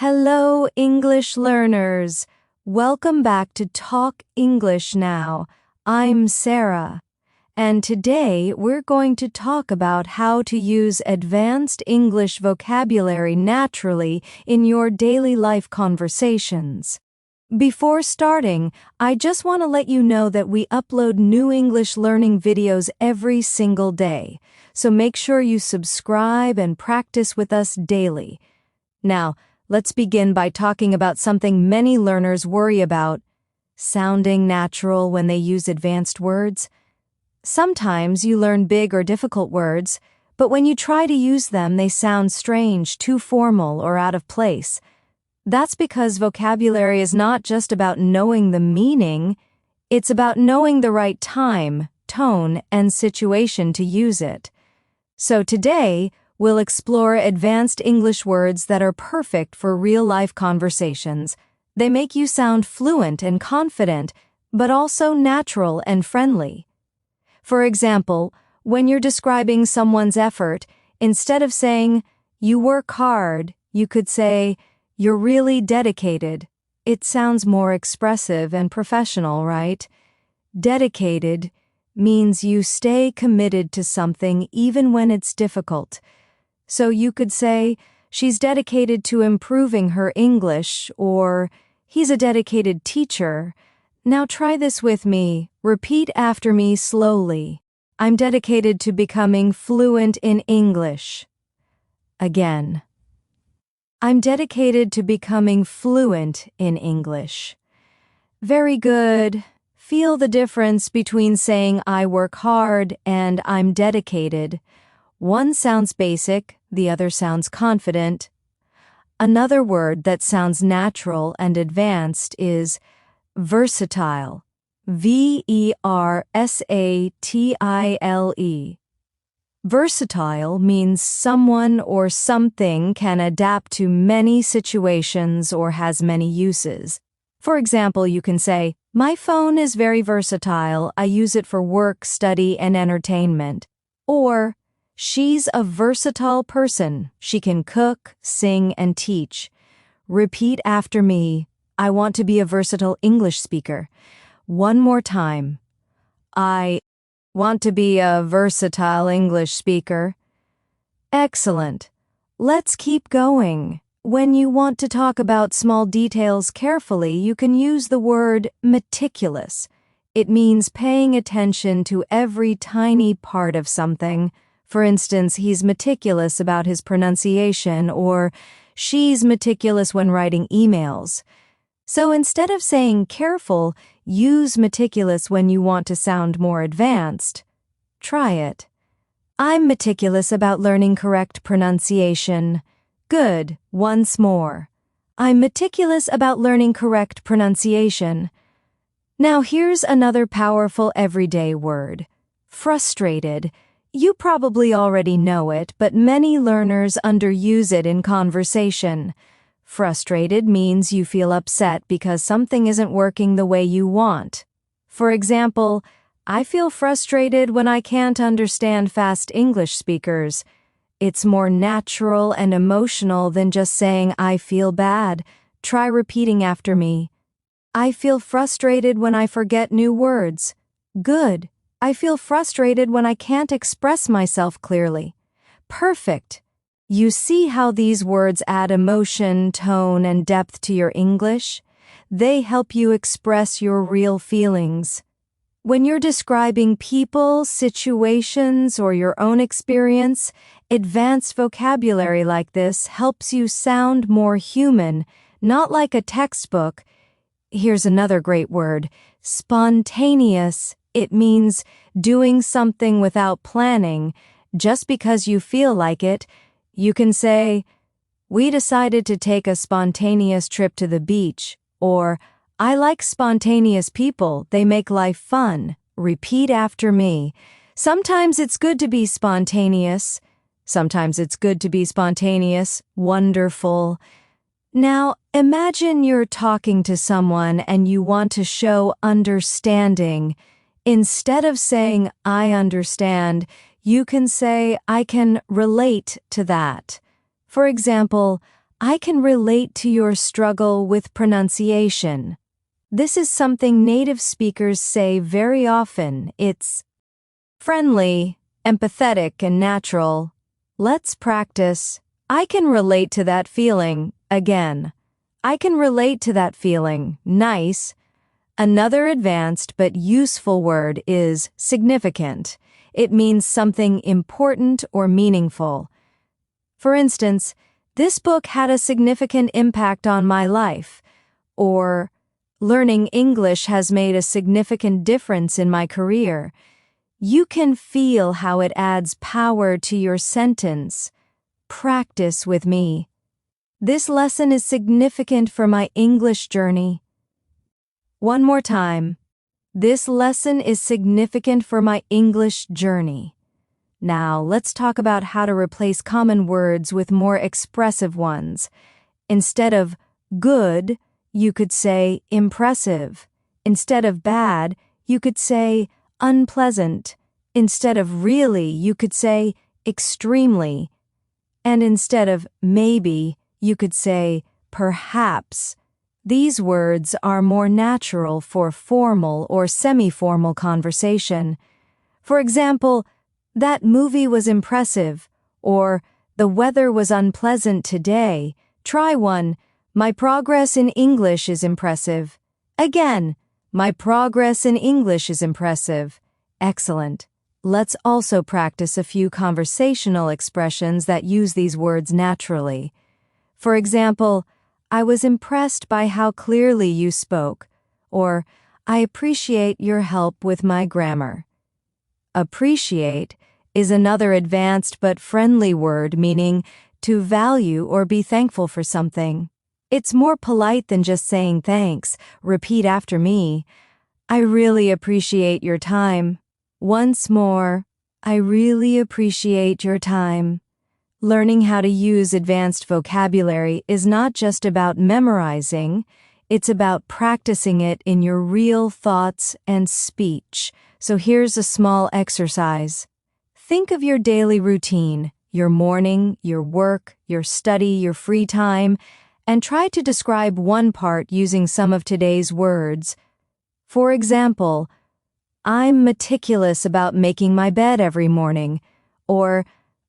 Hello, English learners. Welcome back to Talk English Now. I'm Sarah, and today we're going to talk about how to use advanced English vocabulary naturally in your daily life conversations. Before starting, I just want to let you know that we upload new English learning videos every single day, so make sure you subscribe and practice with us daily. Now, let's begin by talking about something many learners worry about: sounding natural when they use advanced words. Sometimes you learn big or difficult words, but when you try to use them, they sound strange, too formal, or out of place. That's because vocabulary is not just about knowing the meaning, it's about knowing the right time, tone, and situation to use it. So today, we'll explore advanced English words that are perfect for real-life conversations. They make you sound fluent and confident, but also natural and friendly. For example, when you're describing someone's effort, instead of saying, "You work hard," you could say, "You're really dedicated." It sounds more expressive and professional, right? Dedicated means you stay committed to something even when it's difficult. So you could say, "She's dedicated to improving her English," or "He's a dedicated teacher." Now try this with me. Repeat after me slowly. I'm dedicated to becoming fluent in English. Again. I'm dedicated to becoming fluent in English. Very good. Feel the difference between saying "I work hard" and "I'm dedicated." One sounds basic, the other sounds confident. Another word that sounds natural and advanced is versatile. versatile. Versatile means someone or something can adapt to many situations or has many uses. For example, you can say, "My phone is very versatile. I use it for work, study, and entertainment." Or, "She's a versatile person. She can cook, sing, and teach." Repeat after me. I want to be a versatile English speaker. One more time. I want to be a versatile English speaker. Excellent. Let's keep going. When you want to talk about small details carefully, you can use the word meticulous. It means paying attention to every tiny part of something. For instance, he's meticulous about his pronunciation, or she's meticulous when writing emails. So instead of saying careful, use meticulous when you want to sound more advanced. Try it. I'm meticulous about learning correct pronunciation. Good. Once more. I'm meticulous about learning correct pronunciation. Now here's another powerful everyday word. Frustrated. You probably already know it, but many learners underuse it in conversation. Frustrated means you feel upset because something isn't working the way you want. For example, I feel frustrated when I can't understand fast English speakers. It's more natural and emotional than just saying "I feel bad." Try repeating after me. I feel frustrated when I forget new words. Good. I feel frustrated when I can't express myself clearly. Perfect. You see how these words add emotion, tone, and depth to your English? They help you express your real feelings. When you're describing people, situations, or your own experience, advanced vocabulary like this helps you sound more human, not like a textbook. Here's another great word: spontaneous. It means doing something without planning, just because you feel like it. You can say, "We decided to take a spontaneous trip to the beach," or "I like spontaneous people, they make life fun." Repeat after me. Sometimes it's good to be spontaneous. Sometimes it's good to be spontaneous. Wonderful. Now, imagine you're talking to someone and you want to show understanding. Instead of saying "I understand," you can say "I can relate to that." For example, I can relate to your struggle with pronunciation. This is something native speakers say very often. It's friendly, empathetic, and natural. Let's practice. I can relate to that feeling. Again. I can relate to that feeling. Nice. Another advanced but useful word is significant. It means something important or meaningful. For instance, this book had a significant impact on my life. Or, learning English has made a significant difference in my career. You can feel how it adds power to your sentence. Practice with me. This lesson is significant for my English journey. One more time. This lesson is significant for my English journey. Now, let's talk about how to replace common words with more expressive ones. Instead of good, you could say impressive. Instead of bad, you could say unpleasant. Instead of really, you could say extremely. And instead of maybe, you could say perhaps. These words are more natural for formal or semi-formal conversation. For example, that movie was impressive, or the weather was unpleasant today. Try one. My progress in English is impressive. Again, my progress in English is impressive. Excellent. Let's also practice a few conversational expressions that use these words naturally. For example, I was impressed by how clearly you spoke, or I appreciate your help with my grammar. Appreciate is another advanced but friendly word meaning to value or be thankful for something. It's more polite than just saying thanks. Repeat after me. I really appreciate your time. Once more, I really appreciate your time. Learning how to use advanced vocabulary is not just about memorizing, it's about practicing it in your real thoughts and speech. So here's a small exercise. Think of your daily routine, your morning, your work, your study, your free time, and try to describe one part using some of today's words. For example, I'm meticulous about making my bed every morning, or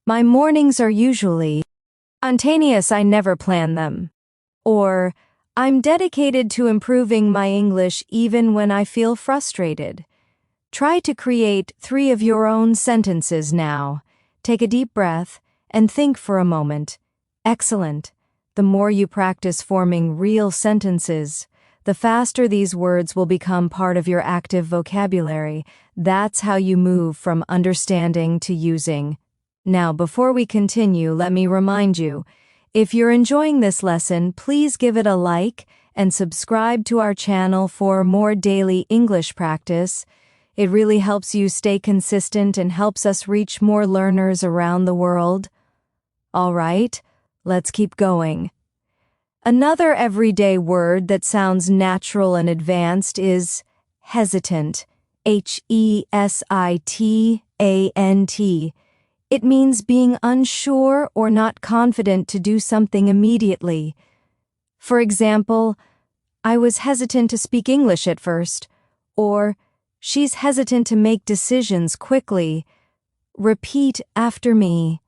my mornings are usually spontaneous, I never plan them. Or, I'm dedicated to improving my English even when I feel frustrated. Try to create 3 of your own sentences now. Take a deep breath and think for a moment. Excellent. The more you practice forming real sentences, the faster these words will become part of your active vocabulary. That's how you move from understanding to using. Now, before we continue, let me remind you, if you're enjoying this lesson, please give it a like and subscribe to our channel for more daily English practice. It really helps you stay consistent and helps us reach more learners around the world. All right, let's keep going. Another everyday word that sounds natural and advanced is hesitant. Hesitant. It means being unsure or not confident to do something immediately. For example, I was hesitant to speak English at first, or she's hesitant to make decisions quickly. Repeat after me.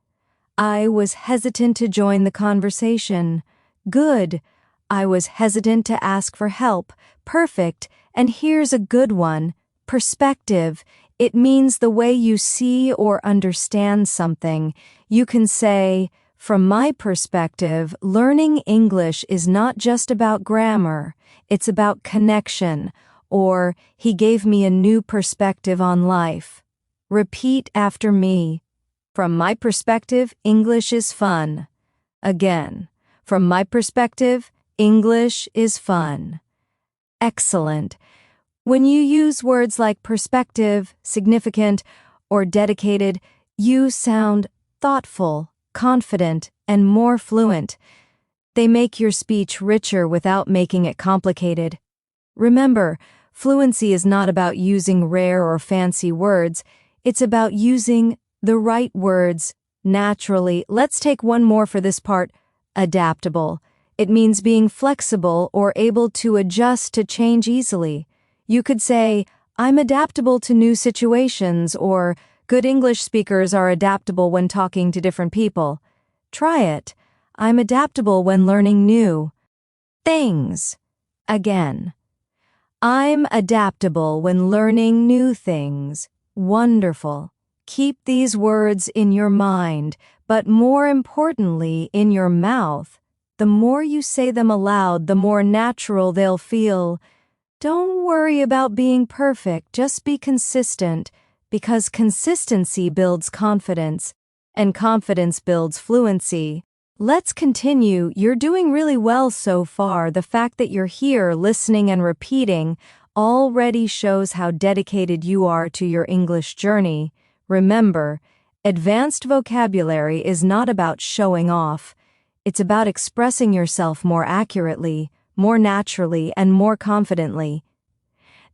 I was hesitant to join the conversation. Good. I was hesitant to ask for help. Perfect. And here's a good one. Perspective. It means the way you see or understand something. You can say, from my perspective, learning English is not just about grammar. It's about connection. Or, he gave me a new perspective on life. Repeat after me. From my perspective, English is fun. Again. From my perspective, English is fun. Excellent. When you use words like perspective, significant, or dedicated, you sound thoughtful, confident, and more fluent. They make your speech richer without making it complicated. Remember, fluency is not about using rare or fancy words. It's about using the right words naturally. Let's take one more for this part. Adaptable. It means being flexible or able to adjust to change easily. You could say, I'm adaptable to new situations, or good English speakers are adaptable when talking to different people. Try it. I'm adaptable when learning new things. Again. I'm adaptable when learning new things. Wonderful. Keep these words in your mind, but more importantly, in your mouth. The more you say them aloud, the more natural they'll feel. Don't worry about being perfect, just be consistent, because consistency builds confidence, and confidence builds fluency. Let's continue. You're doing really well so far. The fact that you're here, listening and repeating, already shows how dedicated you are to your English journey. Remember, advanced vocabulary is not about showing off. It's about expressing yourself more accurately, more naturally, and more confidently.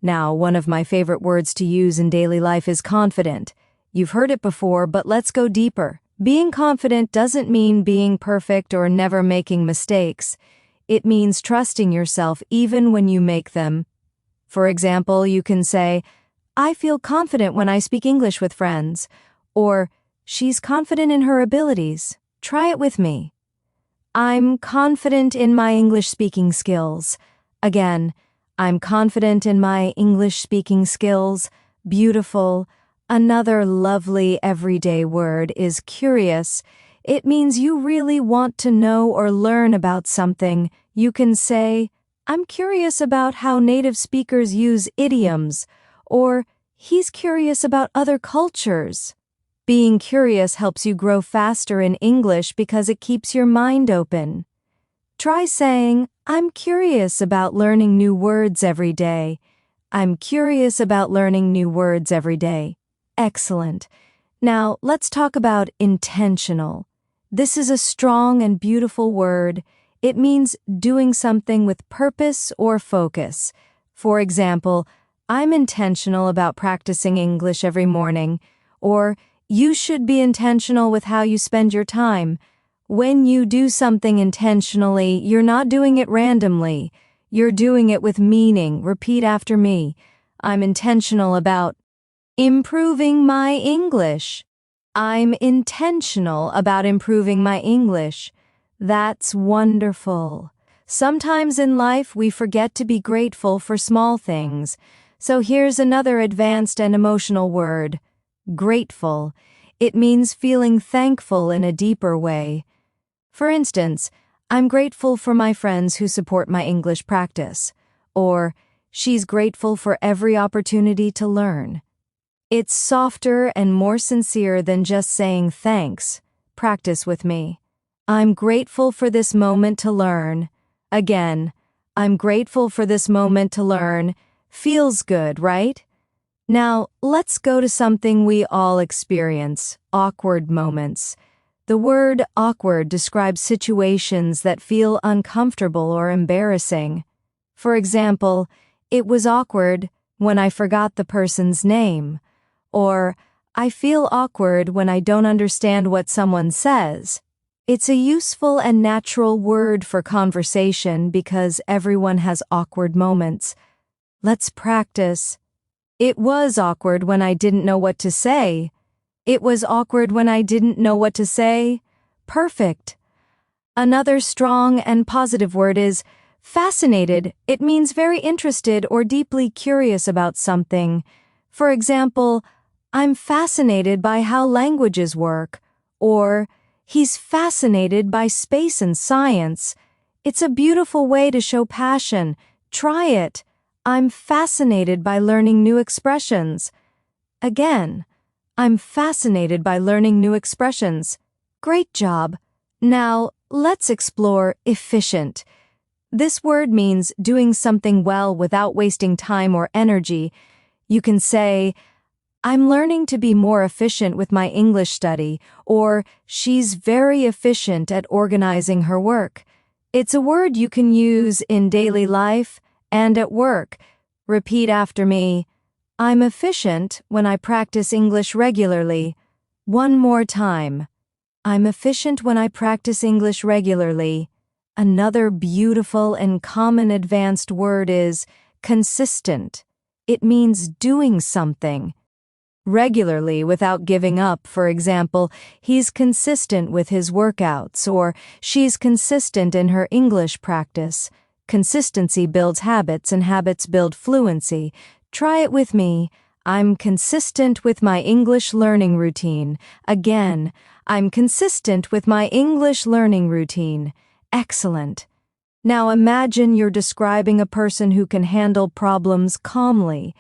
Now, one of my favorite words to use in daily life is confident. You've heard it before, but let's go deeper. Being confident doesn't mean being perfect or never making mistakes. It means trusting yourself even when you make them. For example, you can say, I feel confident when I speak English with friends, or she's confident in her abilities. Try it with me. I'm confident in my English speaking skills. Again, I'm confident in my English speaking skills. Beautiful. Another lovely everyday word is curious. It means you really want to know or learn about something. You can say, I'm curious about how native speakers use idioms, or he's curious about other cultures. Being curious helps you grow faster in English because it keeps your mind open. Try saying, I'm curious about learning new words every day. I'm curious about learning new words every day. Excellent. Now, let's talk about intentional. This is a strong and beautiful word. It means doing something with purpose or focus. For example, I'm intentional about practicing English every morning, or you should be intentional with how you spend your time. When you do something intentionally, you're not doing it randomly. You're doing it with meaning. Repeat after me. I'm intentional about improving my English. I'm intentional about improving my English. That's wonderful. Sometimes in life we forget to be grateful for small things. So here's another advanced and emotional word. Grateful. It means feeling thankful in a deeper way. For instance, I'm grateful for my friends who support my English practice. Or, she's grateful for every opportunity to learn. It's softer and more sincere than just saying thanks. Practice with me. I'm grateful for this moment to learn. Again, I'm grateful for this moment to learn. Feels good, right? Now, let's go to something we all experience, awkward moments. The word awkward describes situations that feel uncomfortable or embarrassing. For example, it was awkward when I forgot the person's name. Or, I feel awkward when I don't understand what someone says. It's a useful and natural word for conversation because everyone has awkward moments. Let's practice. It was awkward when I didn't know what to say. It was awkward when I didn't know what to say. Perfect. Another strong and positive word is fascinated. It means very interested or deeply curious about something. For example, I'm fascinated by how languages work, or he's fascinated by space and science. It's a beautiful way to show passion. Try it. I'm fascinated by learning new expressions. Again, I'm fascinated by learning new expressions. Great job. Now, let's explore efficient. This word means doing something well without wasting time or energy. You can say, I'm learning to be more efficient with my English study, or she's very efficient at organizing her work. It's a word you can use in daily life and at work. Repeat after me. I'm efficient when I practice English regularly. One more time. I'm efficient when I practice English regularly. Another beautiful and common advanced word is consistent. It means doing something regularly without giving up. For example, he's consistent with his workouts, or she's consistent in her English practice. Consistency builds habits, and habits build fluency. Try it with me. I'm consistent with my English learning routine. Again, I'm consistent with my English learning routine. Excellent. Now imagine you're describing a person who can handle problems calmly.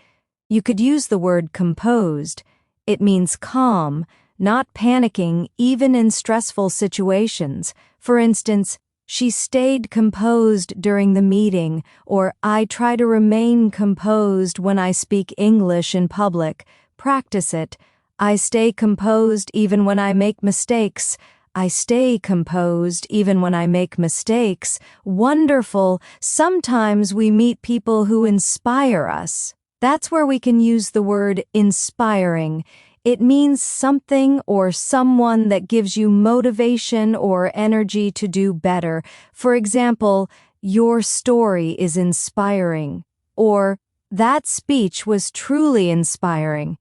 You could use the word composed. It means calm, not panicking even in stressful situations. For instance, she stayed composed during the meeting, or I try to remain composed when I speak English in public. Practice it. I stay composed even when I make mistakes. I stay composed even when I make mistakes. Wonderful. Sometimes we meet people who inspire us. That's where we can use the word inspiring. It means something or someone that gives you motivation or energy to do better. For example, your story is inspiring, or that speech was truly inspiring.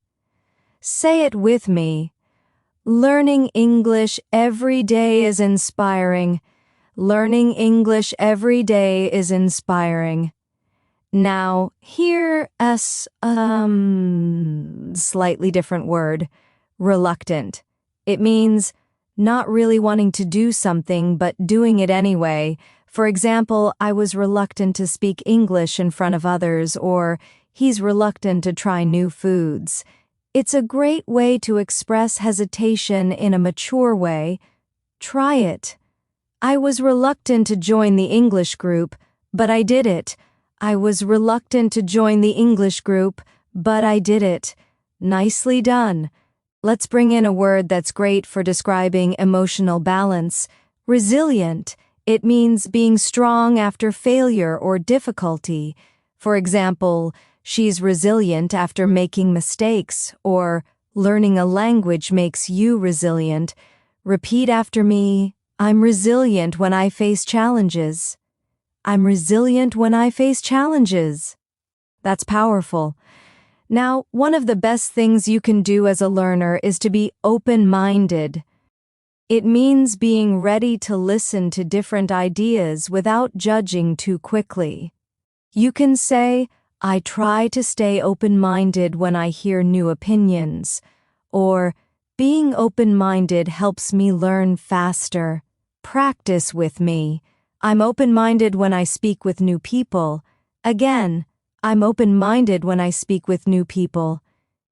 Say it with me. Learning English every day is inspiring. Learning English every day is inspiring. Now, here a slightly different word, reluctant. It means not really wanting to do something but doing it anyway. For example, I was reluctant to speak English in front of others, or he's reluctant to try new foods. It's a great way to express hesitation in a mature way. Try it. I was reluctant to join the English group, but I did it. I was reluctant to join the English group, but I did it. Nicely done. Let's bring in a word that's great for describing emotional balance. Resilient. It means being strong after failure or difficulty. For example, she's resilient after making mistakes, or learning a language makes you resilient. Repeat after me. I'm resilient when I face challenges. I'm resilient when I face challenges. That's powerful. Now, one of the best things you can do as a learner is to be open-minded. It means being ready to listen to different ideas without judging too quickly. You can say, I try to stay open-minded when I hear new opinions, or being open-minded helps me learn faster. Practice with me. I'm open-minded when I speak with new people. Again, I'm open-minded when I speak with new people.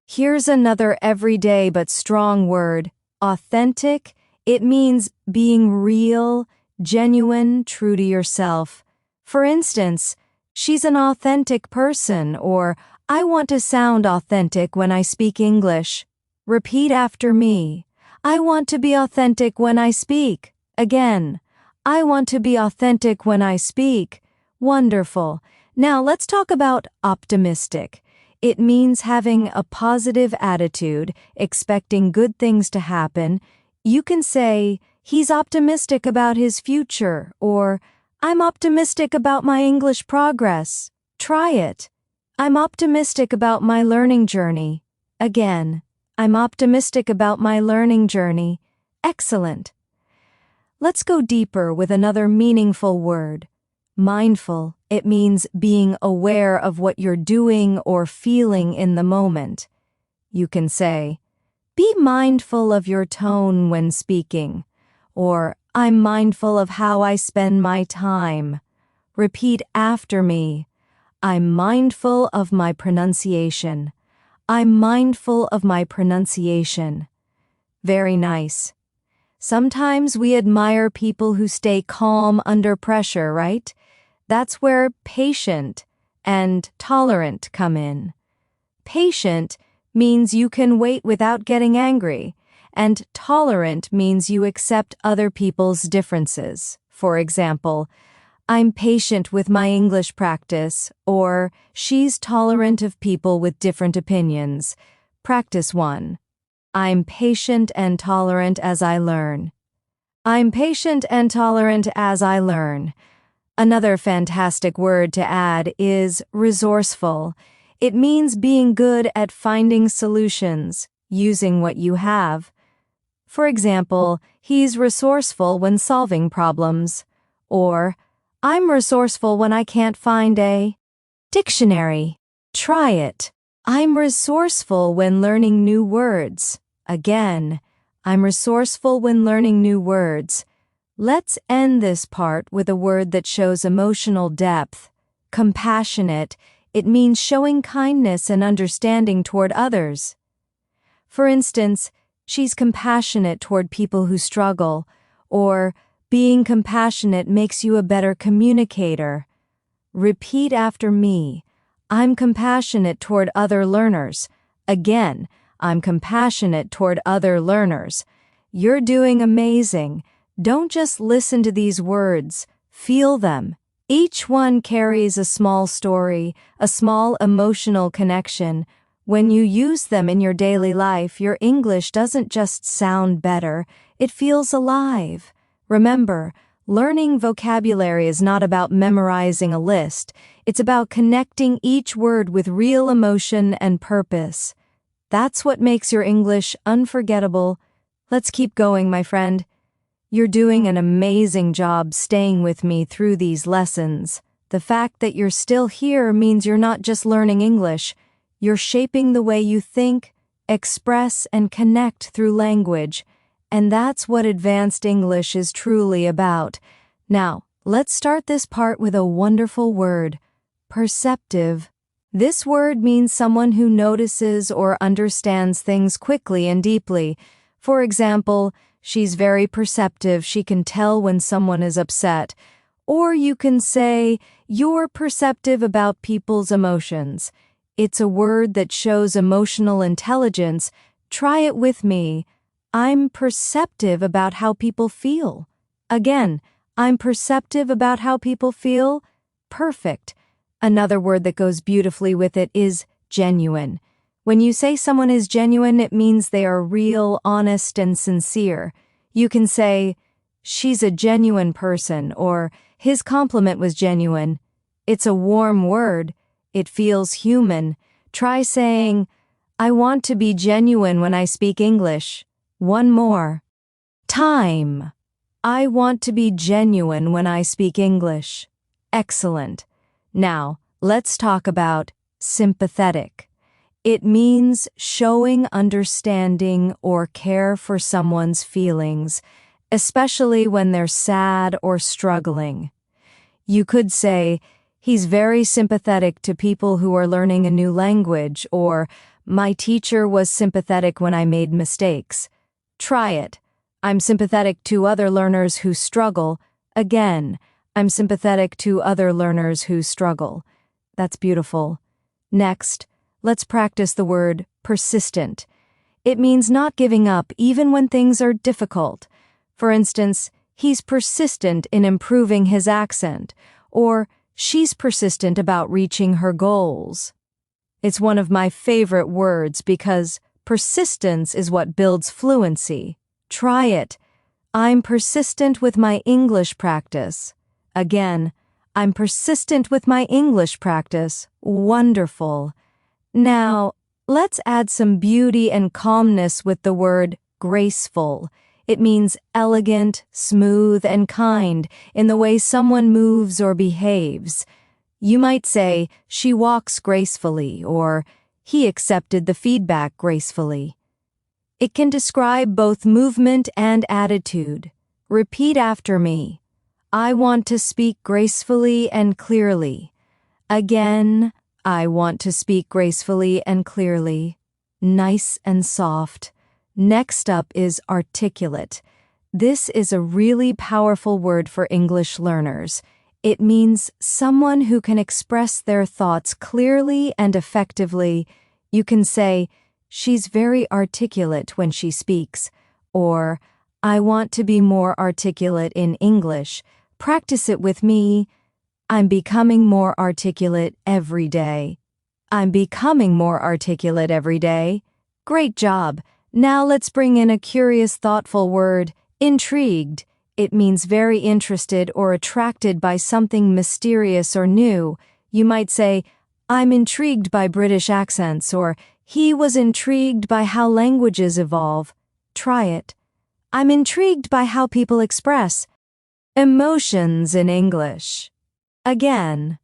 Here's another everyday but strong word, authentic. It means being real, genuine, true to yourself. For instance, she's an authentic person, or I want to sound authentic when I speak English. Repeat after me. I want to be authentic when I speak. Again, I want to be authentic when I speak. Wonderful. Now let's talk about optimistic. It means having a positive attitude, expecting good things to happen. You can say, he's optimistic about his future, or I'm optimistic about my English progress. Try it. I'm optimistic about my learning journey. Again, I'm optimistic about my learning journey. Excellent. Let's go deeper with another meaningful word. Mindful. It means being aware of what you're doing or feeling in the moment. You can say, be mindful of your tone when speaking, or I'm mindful of how I spend my time. Repeat after me. I'm mindful of my pronunciation. I'm mindful of my pronunciation. Very nice. Sometimes we admire people who stay calm under pressure, right? That's where patient and tolerant come in. Patient means you can wait without getting angry, and tolerant means you accept other people's differences. For example, I'm patient with my English practice, or she's tolerant of people with different opinions. Practice 1. I'm patient and tolerant as I learn. I'm patient and tolerant as I learn. Another fantastic word to add is resourceful. It means being good at finding solutions, using what you have. For example, he's resourceful when solving problems. Or, I'm resourceful when I can't find a dictionary. Try it. I'm resourceful when learning new words. Again, I'm resourceful when learning new words. Let's end this part with a word that shows emotional depth. Compassionate. It means showing kindness and understanding toward others. For instance, she's compassionate toward people who struggle, or being compassionate makes you a better communicator. Repeat after me. I'm compassionate toward other learners. Again, I'm compassionate toward other learners. You're doing amazing. Don't just listen to these words. Feel them. Each one carries a small story, a small emotional connection. When you use them in your daily life, your English doesn't just sound better, it feels alive. Remember, learning vocabulary is not about memorizing a list. It's about connecting each word with real emotion and purpose. That's what makes your English unforgettable. Let's keep going, my friend. You're doing an amazing job staying with me through these lessons. The fact that you're still here means you're not just learning English. You're shaping the way you think, express, and connect through language. And that's what advanced English is truly about. Now, let's start this part with a wonderful word. Perceptive. This word means someone who notices or understands things quickly and deeply. For example, she's very perceptive. She can tell when someone is upset. Or you can say, you're perceptive about people's emotions. It's a word that shows emotional intelligence. Try it with me. I'm perceptive about how people feel. Again, I'm perceptive about how people feel. Perfect. Another word that goes beautifully with it is genuine. When you say someone is genuine, it means they are real, honest, and sincere. You can say, she's a genuine person, or his compliment was genuine. It's a warm word. It feels human. Try saying, I want to be genuine when I speak English. One more. Time. I want to be genuine when I speak English. Excellent. Now, let's talk about sympathetic. It means showing understanding or care for someone's feelings, especially when they're sad or struggling. You could say, he's very sympathetic to people who are learning a new language, or my teacher was sympathetic when I made mistakes. Try it. I'm sympathetic to other learners who struggle. Again, I'm sympathetic to other learners who struggle. That's beautiful. Next, let's practice the word persistent. It means not giving up even when things are difficult. For instance, he's persistent in improving his accent, or she's persistent about reaching her goals. It's one of my favorite words because persistence is what builds fluency. Try it. I'm persistent with my English practice. Again, I'm persistent with my English practice. Wonderful. Now, let's add some beauty and calmness with the word graceful. It means elegant, smooth, and kind in the way someone moves or behaves. You might say, she walks gracefully, or he accepted the feedback gracefully. It can describe both movement and attitude. Repeat after me. I want to speak gracefully and clearly. Again, I want to speak gracefully and clearly. Nice and soft. Next up is articulate. This is a really powerful word for English learners. It means someone who can express their thoughts clearly and effectively. You can say, she's very articulate when she speaks, or I want to be more articulate in English. Practice it with me. I'm becoming more articulate every day. I'm becoming more articulate every day. Great job. Now let's bring in a curious, thoughtful word, intrigued. it means very interested or attracted by something mysterious or new. You might say, I'm intrigued by British accents, or he was intrigued by how languages evolve. Try it. I'm intrigued by how people express emotions in English. Again,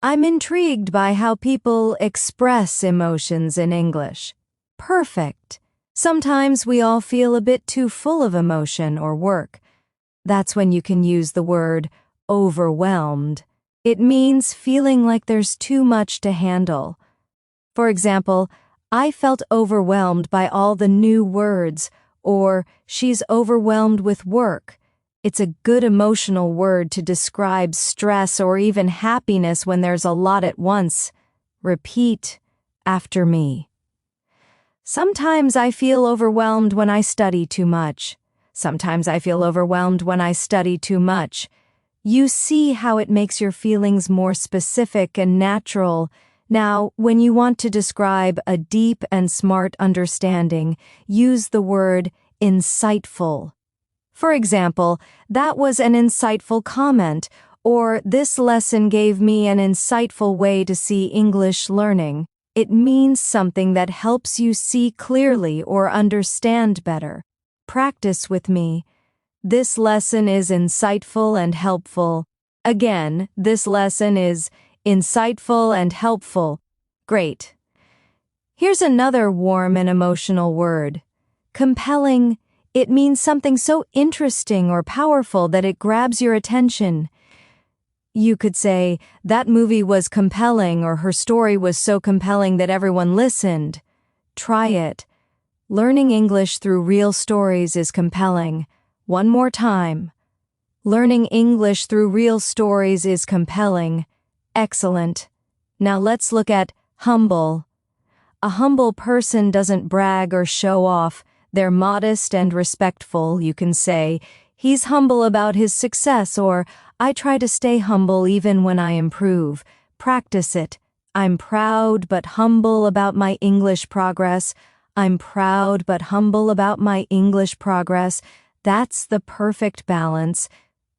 I'm intrigued by how people express emotions in English. Perfect. Sometimes we all feel a bit too full of emotion or work. That's when you can use the word overwhelmed. It means feeling like there's too much to handle. For example, I felt overwhelmed by all the new words, or she's overwhelmed with work. It's a good emotional word to describe stress or even happiness when there's a lot at once. Repeat after me. Sometimes I feel overwhelmed when I study too much. Sometimes I feel overwhelmed when I study too much. You see how it makes your feelings more specific and natural. Now, when you want to describe a deep and smart understanding, use the word insightful. For example, that was an insightful comment, or this lesson gave me an insightful way to see English learning. It means something that helps you see clearly or understand better. Practice with me. This lesson is insightful and helpful. Again, this lesson is insightful and helpful. Great. Here's another warm and emotional word. Compelling. It means something so interesting or powerful that it grabs your attention. You could say, that movie was compelling, or her story was so compelling that everyone listened. Try it. Learning English through real stories is compelling. One more time. Learning English through real stories is compelling. Excellent. Now let's look at humble. A humble person doesn't brag or show off. They're modest and respectful. You can say, he's humble about his success, or I try to stay humble even when I improve. Practice it. I'm proud but humble about my English progress. I'm proud but humble about my English progress. That's the perfect balance.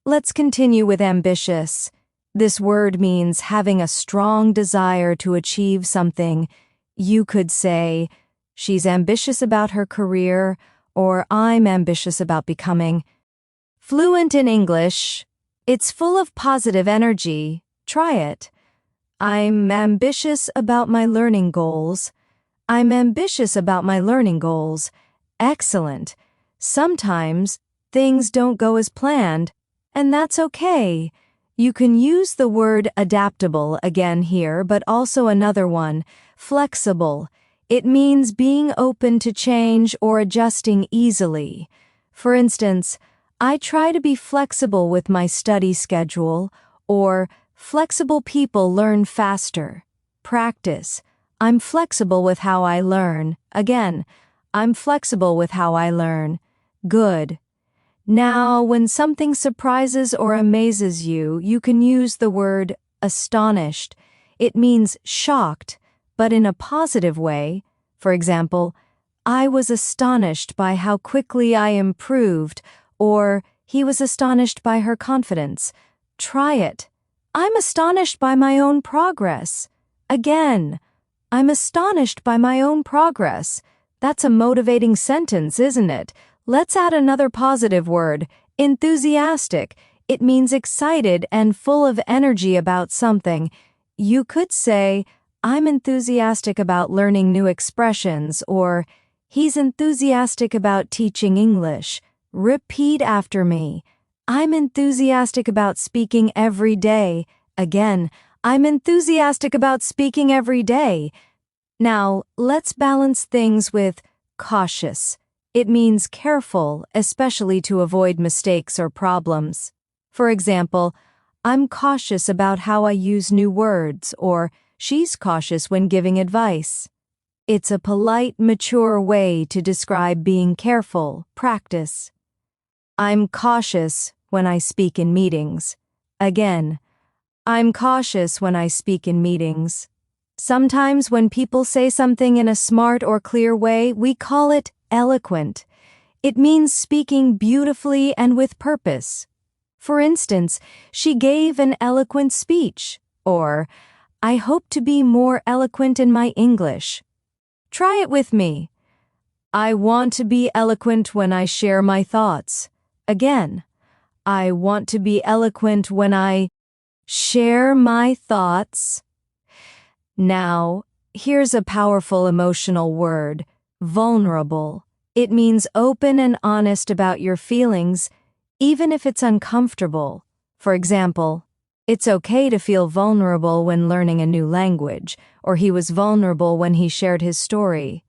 Let's continue with ambitious. This word means having a strong desire to achieve something. You could say, she's ambitious about her career, or I'm ambitious about becoming fluent in English. It's full of positive energy. Try it. I'm ambitious about my learning goals. I'm ambitious about my learning goals. Excellent. Sometimes things don't go as planned, and that's okay. You can use the word adaptable again here, but also another one, flexible. It means being open to change or adjusting easily. For instance, I try to be flexible with my study schedule, or flexible people learn faster. Practice. I'm flexible with how I learn. Again, I'm flexible with how I learn. Good. Now, when something surprises or amazes you, you can use the word astonished. It means shocked, but in a positive way. For example, I was astonished by how quickly I improved, or he was astonished by her confidence. Try it. I'm astonished by my own progress. Again, I'm astonished by my own progress. That's a motivating sentence, isn't it? Let's add another positive word, enthusiastic. It means excited and full of energy about something. You could say, I'm enthusiastic about learning new expressions, or he's enthusiastic about teaching English. Repeat after me. I'm enthusiastic about speaking every day. Again, I'm enthusiastic about speaking every day. Now, let's balance things with cautious. It means careful, especially to avoid mistakes or problems. For example, I'm cautious about how I use new words, or she's cautious when giving advice. It's a polite, mature way to describe being careful. Practice. I'm cautious when I speak in meetings. Again, I'm cautious when I speak in meetings. Sometimes when people say something in a smart or clear way, we call it eloquent. It means speaking beautifully and with purpose. For instance, she gave an eloquent speech, or I hope to be more eloquent in my English. Try it with me. I want to be eloquent when I share my thoughts. Again, I want to be eloquent when I share my thoughts. Now, here's a powerful emotional word, vulnerable. It means open and honest about your feelings, even if it's uncomfortable. For example, it's okay to feel vulnerable when learning a new language, or he was vulnerable when he shared his story.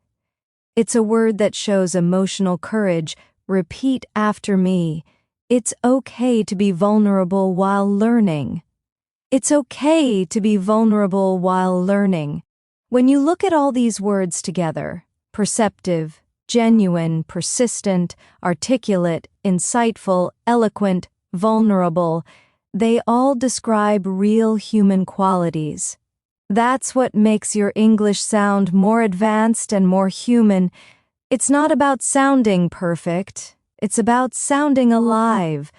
It's a word that shows emotional courage. Repeat after me. It's okay to be vulnerable while learning. It's okay to be vulnerable while learning. When you look at all these words together, perceptive, genuine, persistent, articulate, insightful, eloquent, vulnerable, they all describe real human qualities. That's what makes your English sound more advanced and more human. It's not about sounding perfect. It's about sounding alive.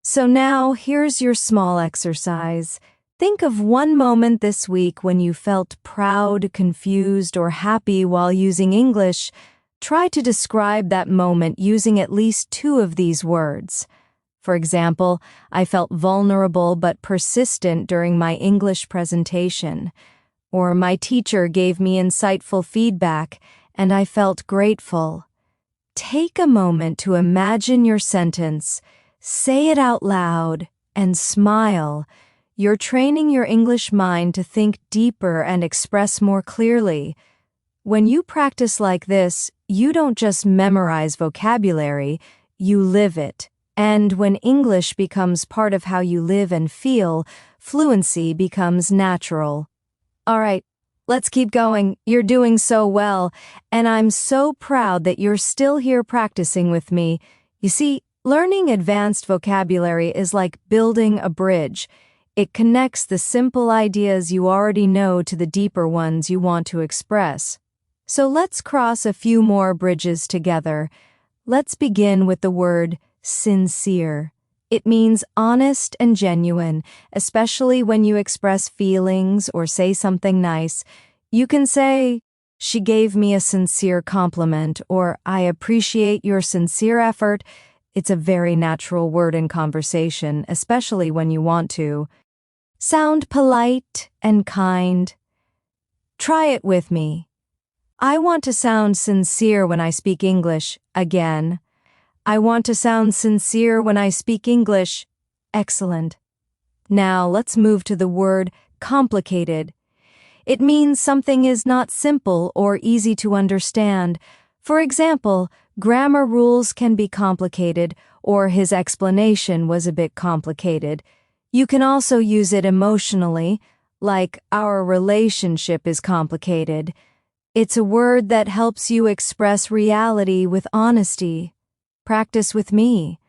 So now, here's your small exercise. Think of one moment this week when you felt proud, confused, or happy while using English. Try to describe that moment using at least two of these words. For example, I felt vulnerable but persistent during my English presentation. Or my teacher gave me insightful feedback, and I felt grateful. Take a moment to imagine your sentence, say it out loud, and smile. You're training your English mind to think deeper and express more clearly. When you practice like this, you don't just memorize vocabulary, you live it. And when English becomes part of how you live and feel, fluency becomes natural. All right, let's keep going. You're doing so well, and I'm so proud that you're still here practicing with me. You see, learning advanced vocabulary is like building a bridge. It connects the simple ideas you already know to the deeper ones you want to express. So let's cross a few more bridges together. Let's begin with the word sincere. It means honest and genuine, especially when you express feelings or say something nice. You can say, she gave me a sincere compliment, or I appreciate your sincere effort. It's a very natural word in conversation, especially when you want to. Sound polite and kind. Try it with me. I want to sound sincere when I speak English. Again. I want to sound sincere when I speak English. Excellent. Now let's move to the word complicated. It means something is not simple or easy to understand. For example, grammar rules can be complicated, or his explanation was a bit complicated. You can also use it emotionally, like our relationship is complicated. It's a word that helps you express reality with honesty. Practice with me.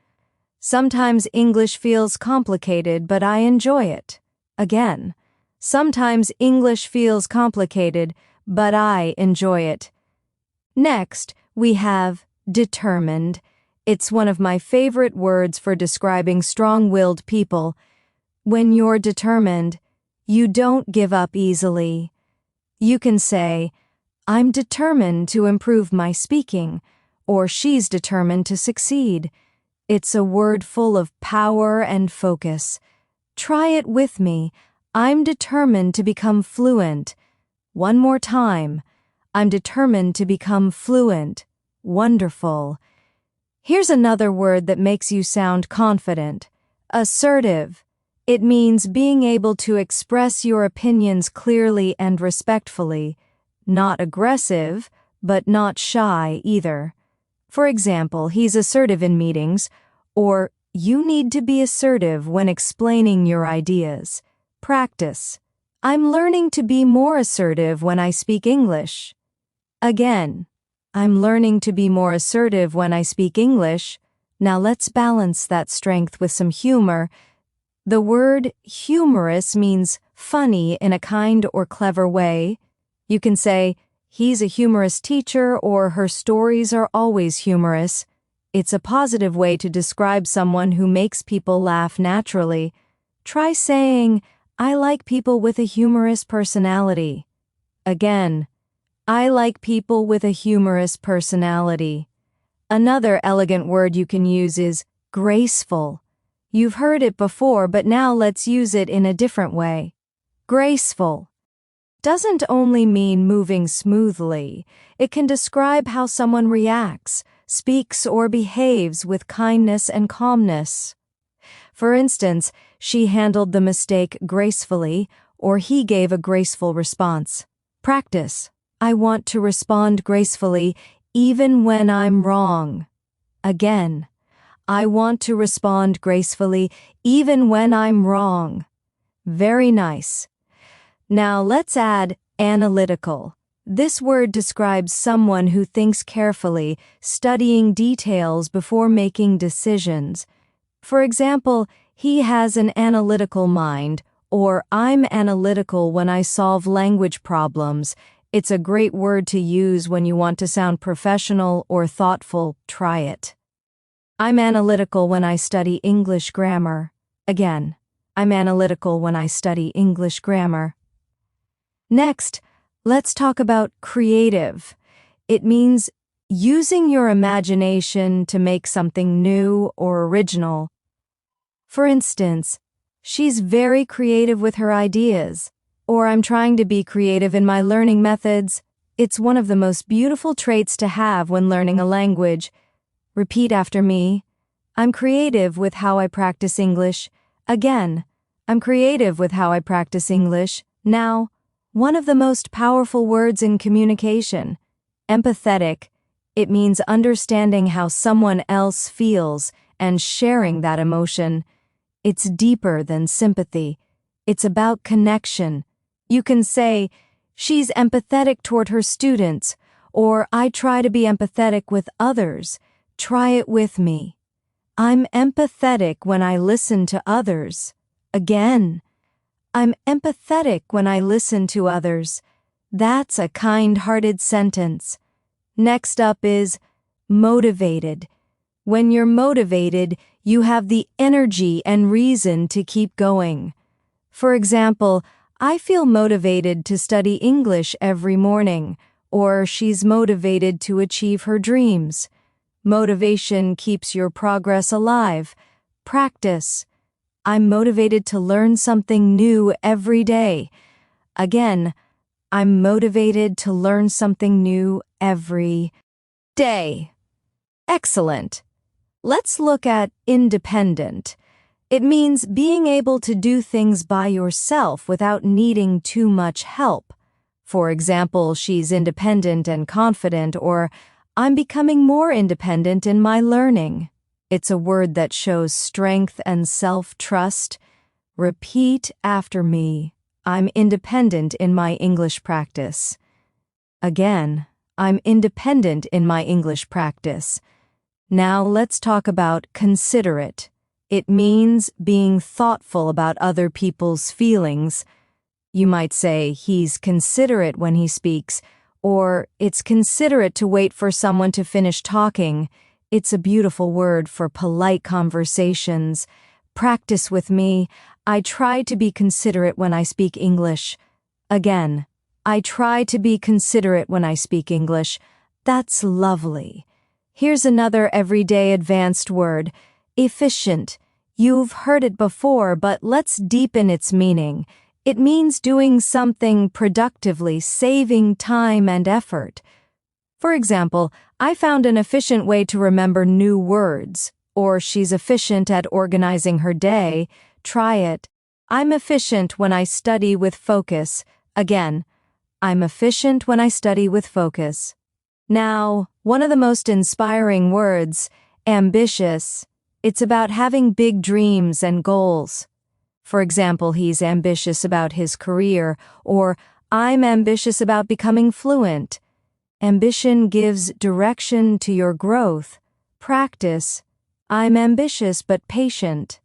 Sometimes English feels complicated, but I enjoy it. Again, sometimes English feels complicated, but I enjoy it. Next, we have determined. It's one of my favorite words for describing strong-willed people. When you're determined, you don't give up easily. You can say, I'm determined to improve my speaking, or she's determined to succeed. It's a word full of power and focus. Try it with me. I'm determined to become fluent. One more time. I'm determined to become fluent. Wonderful. Here's another word that makes you sound confident. Assertive. It means being able to express your opinions clearly and respectfully. Not aggressive, but not shy either. For example, he's assertive in meetings, or you need to be assertive when explaining your ideas. Practice. I'm learning to be more assertive when I speak English. Again, I'm learning to be more assertive when I speak English. Now let's balance that strength with some humor. The word humorous means funny in a kind or clever way. You can say, he's a humorous teacher, or her stories are always humorous. It's a positive way to describe someone who makes people laugh naturally. Try saying, I like people with a humorous personality. Again, I like people with a humorous personality. Another elegant word you can use is graceful. You've heard it before, but now let's use it in a different way. Graceful doesn't only mean moving smoothly. It can describe how someone reacts, speaks, or behaves with kindness and calmness. For instance, she handled the mistake gracefully, or he gave a graceful response. Practice. I want to respond gracefully even when I'm wrong. Again, I want to respond gracefully even when I'm wrong. Very nice. Now let's add analytical. This word describes someone who thinks carefully, studying details before making decisions. For example, he has an analytical mind, or I'm analytical when I solve language problems. It's a great word to use when you want to sound professional or thoughtful. Try it. I'm analytical when I study English grammar. Again, I'm analytical when I study English grammar. Next, let's talk about creative. It means using your imagination to make something new or original. For instance, she's very creative with her ideas. Or I'm trying to be creative in my learning methods. It's one of the most beautiful traits to have when learning a language. Repeat after me. I'm creative with how I practice English. Again, I'm creative with how I practice English. Now, one of the most powerful words in communication. Empathetic. It means understanding how someone else feels and sharing that emotion. It's deeper than sympathy. It's about connection. You can say, she's empathetic toward her students, or I try to be empathetic with others. Try it with me. I'm empathetic when I listen to others. Again, I'm empathetic when I listen to others. That's a kind-hearted sentence. Next up is motivated. When you're motivated, you have the energy and reason to keep going. For example, I feel motivated to study English every morning, or she's motivated to achieve her dreams. Motivation keeps your progress alive. Practice. I'm motivated to learn something new every day. Again, I'm motivated to learn something new every day. Excellent. Let's look at independent. It means being able to do things by yourself without needing too much help. For example, she's independent and confident, or I'm becoming more independent in my learning. It's a word that shows strength and self-trust. Repeat after me. I'm independent in my English practice. Again, I'm independent in my English practice. Now let's talk about considerate. It means being thoughtful about other people's feelings. You might say he's considerate when he speaks, or it's considerate to wait for someone to finish talking. It's a beautiful word for polite conversations. Practice with me. I try to be considerate when I speak English. Again, I try to be considerate when I speak English. That's lovely. Here's another everyday advanced word. Efficient. You've heard it before, but let's deepen its meaning. It means doing something productively, saving time and effort. For example, I found an efficient way to remember new words, or she's efficient at organizing her day. Try it. I'm efficient when I study with focus. Again, I'm efficient when I study with focus. Now, one of the most inspiring words, ambitious. It's about having big dreams and goals. For example, he's ambitious about his career, or I'm ambitious about becoming fluent. Ambition gives direction to your growth. Practice. I'm ambitious but patient.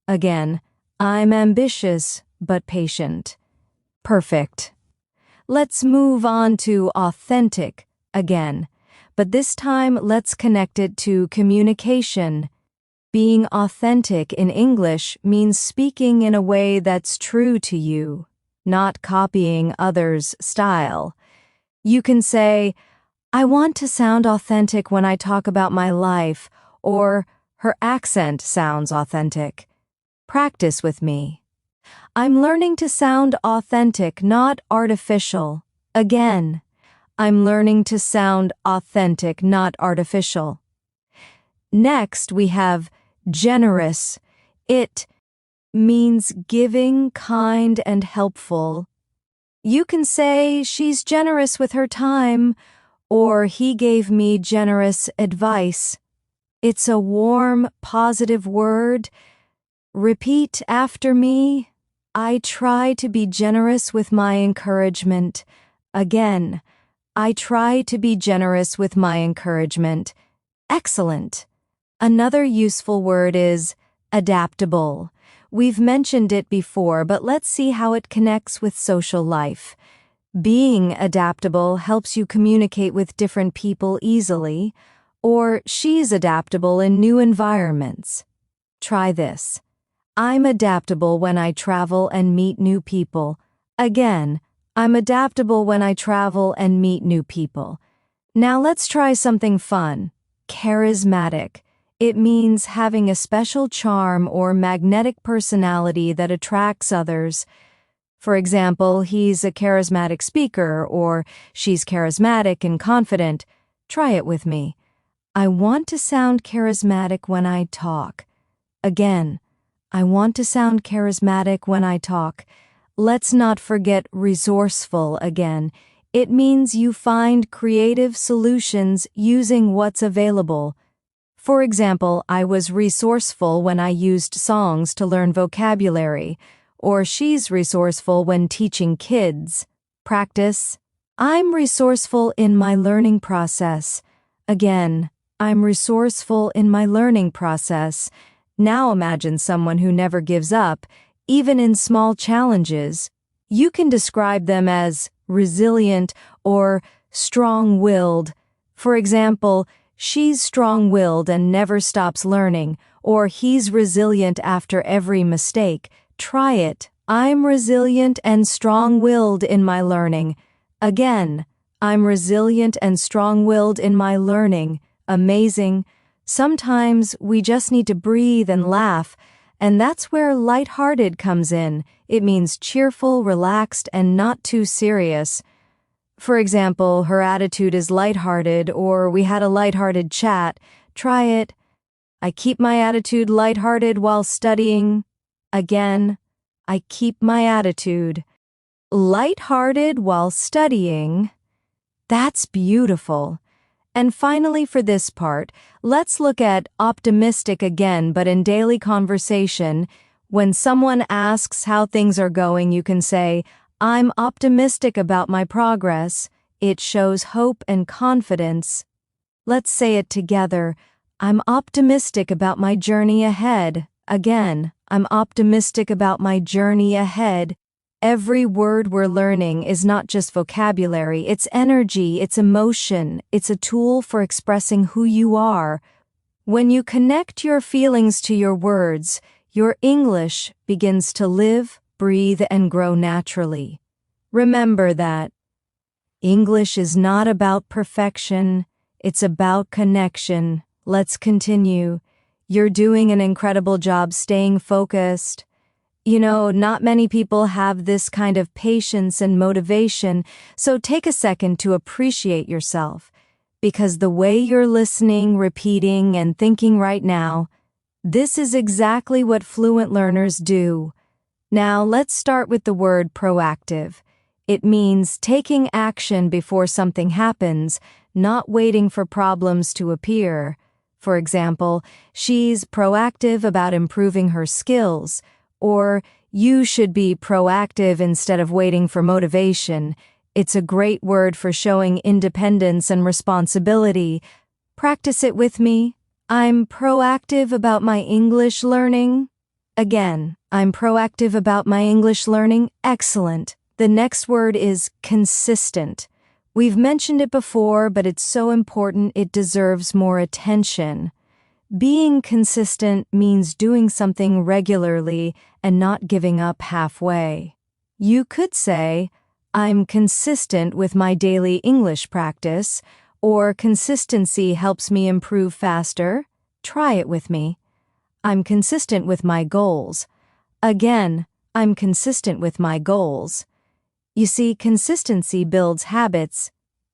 Again, I'm ambitious but patient. Perfect. Let's move on to authentic again. but this time let's connect it to communication. Being authentic in English means speaking in a way that's true to you, not copying others' style. You can say, I want to sound authentic when I talk about my life, or her accent sounds authentic. Practice with me. I'm learning to sound authentic, not artificial. Again, I'm learning to sound authentic, not artificial. Next, we have generous. It means giving, kind, and helpful. You can say she's generous with her time, or he gave me generous advice. It's a warm, positive word. Repeat after me. I try to be generous with my encouragement. Again, I try to be generous with my encouragement. Excellent. Another useful word is adaptable. We've mentioned it before, but let's see how it connects with social life. Being adaptable helps you communicate with different people easily, or she's adaptable in new environments. Try this. I'm adaptable when I travel and meet new people. Again, I'm adaptable when I travel and meet new people. Now let's try something fun. Charismatic. It means having a special charm or magnetic personality that attracts others. For example, he's a charismatic speaker, or she's charismatic and confident. Try it with me. I want to sound charismatic when I talk. Again, I want to sound charismatic when I talk. Let's not forget resourceful again. It means you find creative solutions using what's available. For example, I was resourceful when I used songs to learn vocabulary, or she's resourceful when teaching kids. Practice. I'm resourceful in my learning process. Again, I'm resourceful in my learning process. Now imagine someone who never gives up, even in small challenges. You can describe them as resilient or strong-willed. For example, she's strong-willed and never stops learning, or he's resilient after every mistake. Try it. I'm resilient and strong-willed in my learning. Again, I'm resilient and strong-willed in my learning. Amazing. Sometimes we just need to breathe and laugh, and that's where lighthearted comes in. It means cheerful, relaxed, and not too serious. For example, her attitude is lighthearted, or we had a lighthearted chat. Try it. I keep my attitude lighthearted while studying. Again, I keep my attitude lighthearted while studying. That's beautiful. And finally, for this part, let's look at optimistic again, but in daily conversation. When someone asks how things are going, you can say, I'm optimistic about my progress. It shows hope and confidence. Let's say it together. I'm optimistic about my journey ahead. Again, I'm optimistic about my journey ahead. Every word we're learning is not just vocabulary, it's energy, it's emotion, it's a tool for expressing who you are. When you connect your feelings to your words, your English begins to live, breathe, and grow naturally. Remember that English is not about perfection, it's about connection. Let's continue. You're doing an incredible job staying focused. You know, not many people have this kind of patience and motivation, so take a second to appreciate yourself, because the way you're listening, repeating, and thinking right now, this is exactly what fluent learners do. Now, let's start with the word proactive. It means taking action before something happens, not waiting for problems to appear. For example, she's proactive about improving her skills, or you should be proactive instead of waiting for motivation. It's a great word for showing independence and responsibility. Practice it with me. I'm proactive about my English learning. Again, I'm proactive about my English learning. Excellent. The next word is consistent. We've mentioned it before, but it's so important it deserves more attention. Being consistent means doing something regularly and not giving up halfway. You could say, I'm consistent with my daily English practice, or consistency helps me improve faster. Try it with me. I'm consistent with my goals. Again, I'm consistent with my goals. You see, consistency builds habits,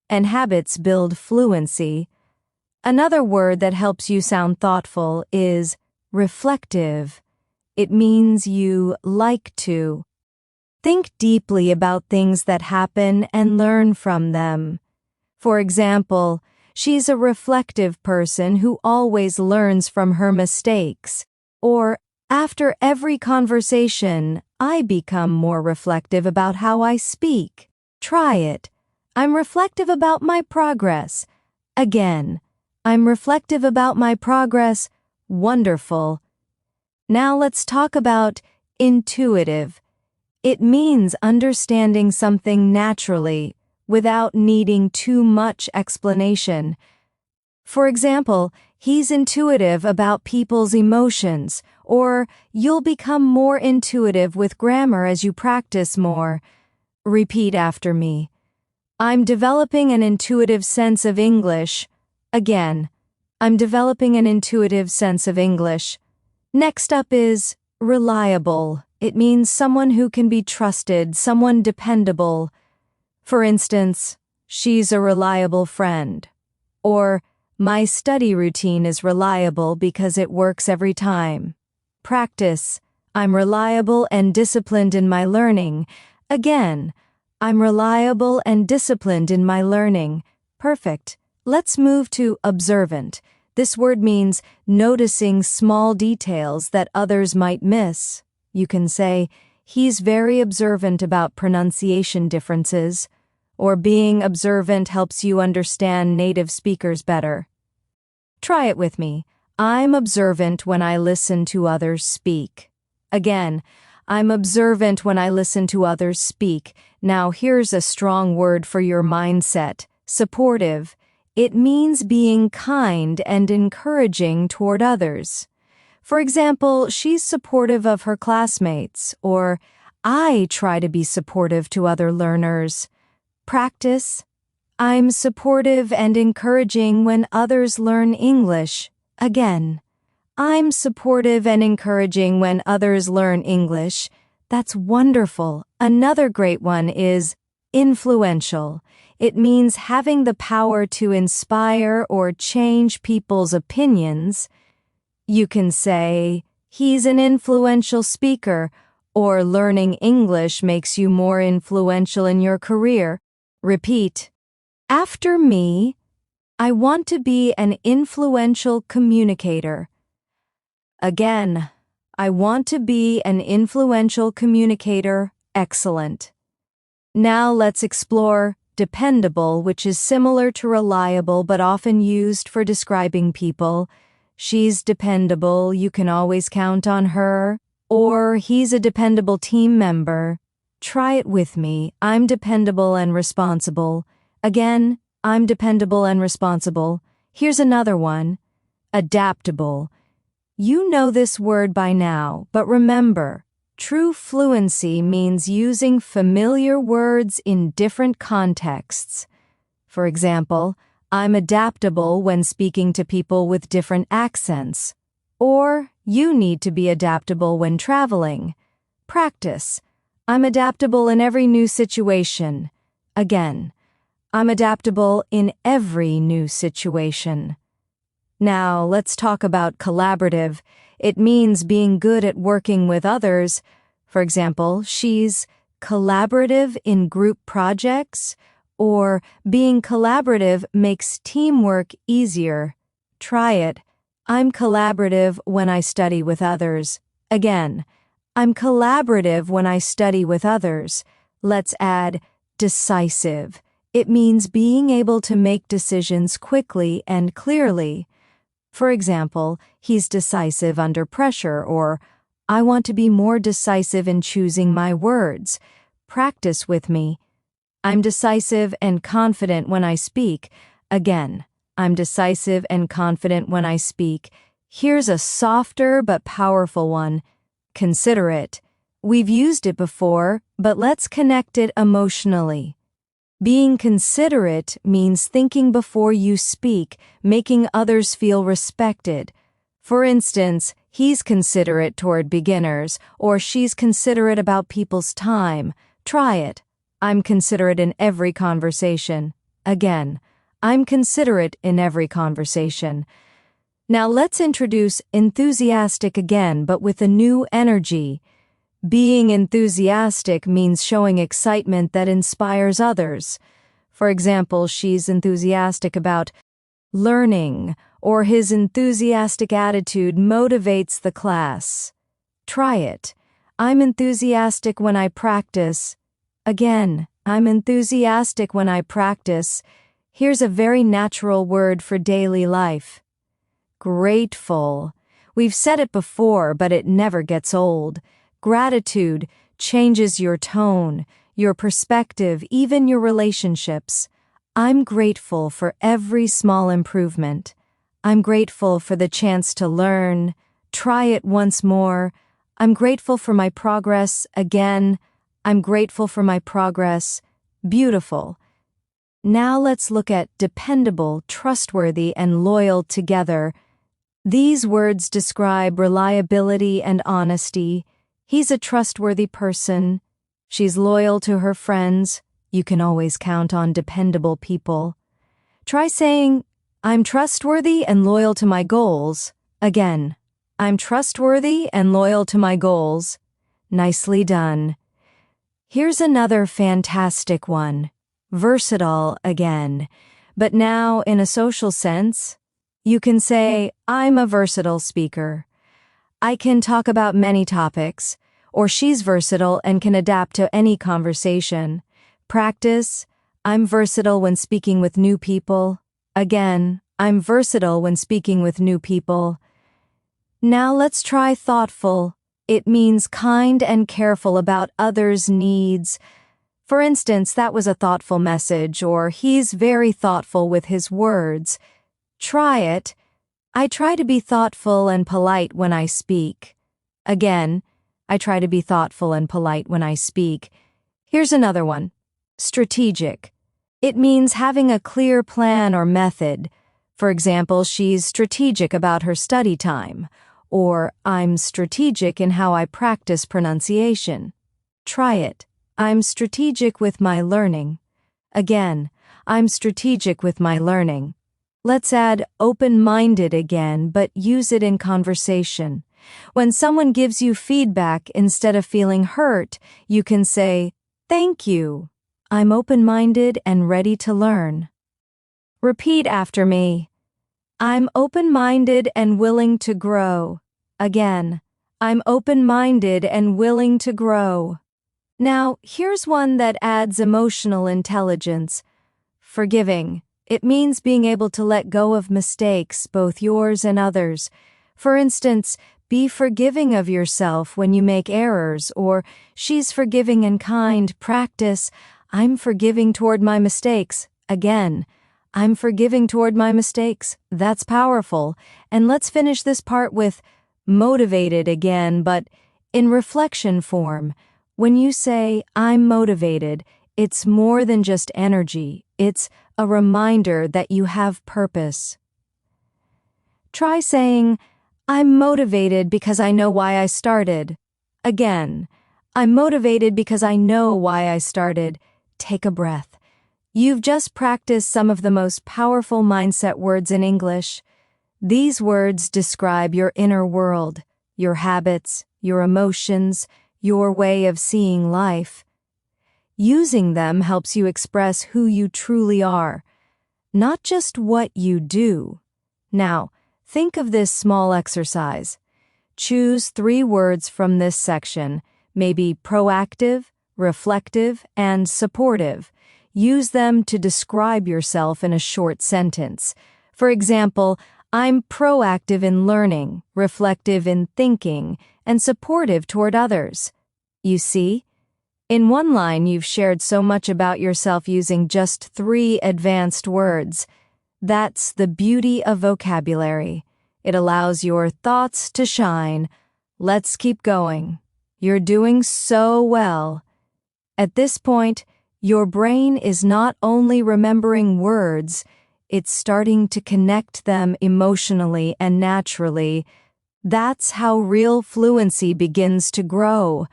and habits build fluency. Another word that helps you sound thoughtful is reflective. It means you like to. Think deeply about things that happen and learn from them. For example, she's a reflective person who always learns from her mistakes. Or, after every conversation, I become more reflective about how I speak. Try it. I'm reflective about my progress. Again, I'm reflective about my progress. Wonderful. Now let's talk about intuitive. It means understanding something naturally, without needing too much explanation. For example, he's intuitive about people's emotions, or you'll become more intuitive with grammar as you practice more. Repeat after me. I'm developing an intuitive sense of English. Again, I'm developing an intuitive sense of English. Next up is reliable. It means someone who can be trusted, someone dependable. For instance, she's a reliable friend. Or, my study routine is reliable because it works every time. Practice. I'm reliable and disciplined in my learning. Again, I'm reliable and disciplined in my learning. Perfect. Let's move to observant. This word means noticing small details that others might miss. You can say, he's very observant about pronunciation differences, or being observant helps you understand native speakers better. Try it with me. I'm observant when I listen to others speak. Again, I'm observant when I listen to others speak. Now here's a strong word for your mindset. Supportive. It means being kind and encouraging toward others. For example, she's supportive of her classmates, or I try to be supportive to other learners. Practice. I'm supportive and encouraging when others learn English. Again, I'm supportive and encouraging when others learn English. That's wonderful. Another great one is influential. It means having the power to inspire or change people's opinions. You can say, he's an influential speaker, or learning English makes you more influential in your career. Repeat. After me, I want to be an influential communicator. Again, I want to be an influential communicator. Excellent. Now let's explore dependable, which is similar to reliable but often used for describing people. She's dependable, you can always count on her. Or he's a dependable team member. Try it with me. I'm dependable and responsible. Again, I'm dependable and responsible. Here's another one. Adaptable. You know this word by now, but remember, true fluency means using familiar words in different contexts. For example, I'm adaptable when speaking to people with different accents. Or, you need to be adaptable when traveling. Practice. I'm adaptable in every new situation. Again, I'm adaptable in every new situation. Now, let's talk about collaborative. It means being good at working with others. For example, she's collaborative in group projects, or being collaborative makes teamwork easier. Try it. I'm collaborative when I study with others. Again, I'm collaborative when I study with others. Let's add decisive. It means being able to make decisions quickly and clearly. For example, he's decisive under pressure, or I want to be more decisive in choosing my words. Practice with me. I'm decisive and confident when I speak. Again, I'm decisive and confident when I speak. Here's a softer but powerful one. Considerate. We've used it before, but let's connect it emotionally. Being considerate means thinking before you speak, making others feel respected. For instance, he's considerate toward beginners, or she's considerate about people's time. Try it. I'm considerate in every conversation. Again, I'm considerate in every conversation. Now let's introduce enthusiastic again, but with a new energy. Being enthusiastic means showing excitement that inspires others. For example, she's enthusiastic about learning, or his enthusiastic attitude motivates the class. Try it. I'm enthusiastic when I practice. Again, I'm enthusiastic when I practice. Here's a very natural word for daily life. Grateful. We've said it before, but it never gets old. Gratitude changes your tone, your perspective, even your relationships. I'm grateful for every small improvement. I'm grateful for the chance to learn. Try it once more. I'm grateful for my progress. Again, I'm grateful for my progress. Beautiful. Now let's look at dependable, trustworthy, and loyal together. These words describe reliability and honesty. He's a trustworthy person. She's loyal to her friends. You can always count on dependable people. Try saying, I'm trustworthy and loyal to my goals. Again, I'm trustworthy and loyal to my goals. Nicely done. Here's another fantastic one. Versatile again. But now, in a social sense, you can say, I'm a versatile speaker. I can talk about many topics, or she's versatile and can adapt to any conversation. Practice, I'm versatile when speaking with new people. Again, I'm versatile when speaking with new people. Now let's try thoughtful. It means kind and careful about others' needs. For instance, that was a thoughtful message, or he's very thoughtful with his words. Try it. I try to be thoughtful and polite when I speak. Again, I try to be thoughtful and polite when I speak. Here's another one. Strategic. It means having a clear plan or method. For example, she's strategic about her study time, or I'm strategic in how I practice pronunciation. Try it. I'm strategic with my learning. Again, I'm strategic with my learning. Let's add open-minded again, but use it in conversation. When someone gives you feedback, instead of feeling hurt, you can say, thank you. I'm open-minded and ready to learn. Repeat after me. I'm open-minded and willing to grow. Again, I'm open-minded and willing to grow. Now, here's one that adds emotional intelligence. Forgiving. It means being able to let go of mistakes, both yours and others. For instance, be forgiving of yourself when you make errors, or she's forgiving and kind. Practice, I'm forgiving toward my mistakes. Again, I'm forgiving toward my mistakes. That's powerful. And let's finish this part with motivated again, but in reflection form. When you say, I'm motivated, it's more than just energy. It's a reminder that you have purpose. Try saying, I'm motivated because I know why I started. Again, I'm motivated because I know why I started. Take a breath. You've just practiced some of the most powerful mindset words in English. These words describe your inner world, your habits, your emotions, your way of seeing life. Using them helps you express who you truly are, not just what you do. Now, think of this small exercise. Choose 3 words from this section, maybe proactive, reflective, and supportive. Use them to describe yourself in a short sentence. For example, I'm proactive in learning, reflective in thinking, and supportive toward others. You see? In one line, you've shared so much about yourself using just 3 advanced words. That's the beauty of vocabulary. It allows your thoughts to shine. Let's keep going. You're doing so well. At this point, your brain is not only remembering words, it's starting to connect them emotionally and naturally. That's how real fluency begins to grow.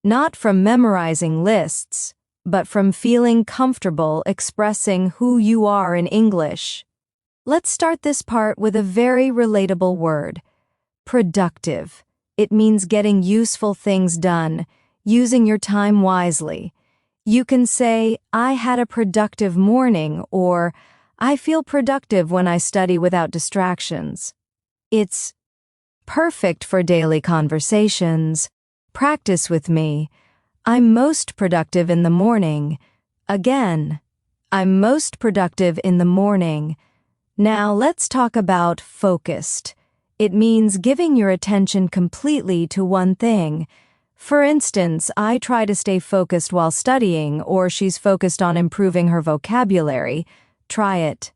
Not from memorizing lists, but from feeling comfortable expressing who you are in English. Let's start this part with a very relatable word. Productive. It means getting useful things done, using your time wisely. You can say, I had a productive morning, or I feel productive when I study without distractions. It's perfect for daily conversations. Practice with me. I'm most productive in the morning. Again, I'm most productive in the morning. Now let's talk about focused. It means giving your attention completely to one thing. For instance, I try to stay focused while studying, or she's focused on improving her vocabulary. Try it.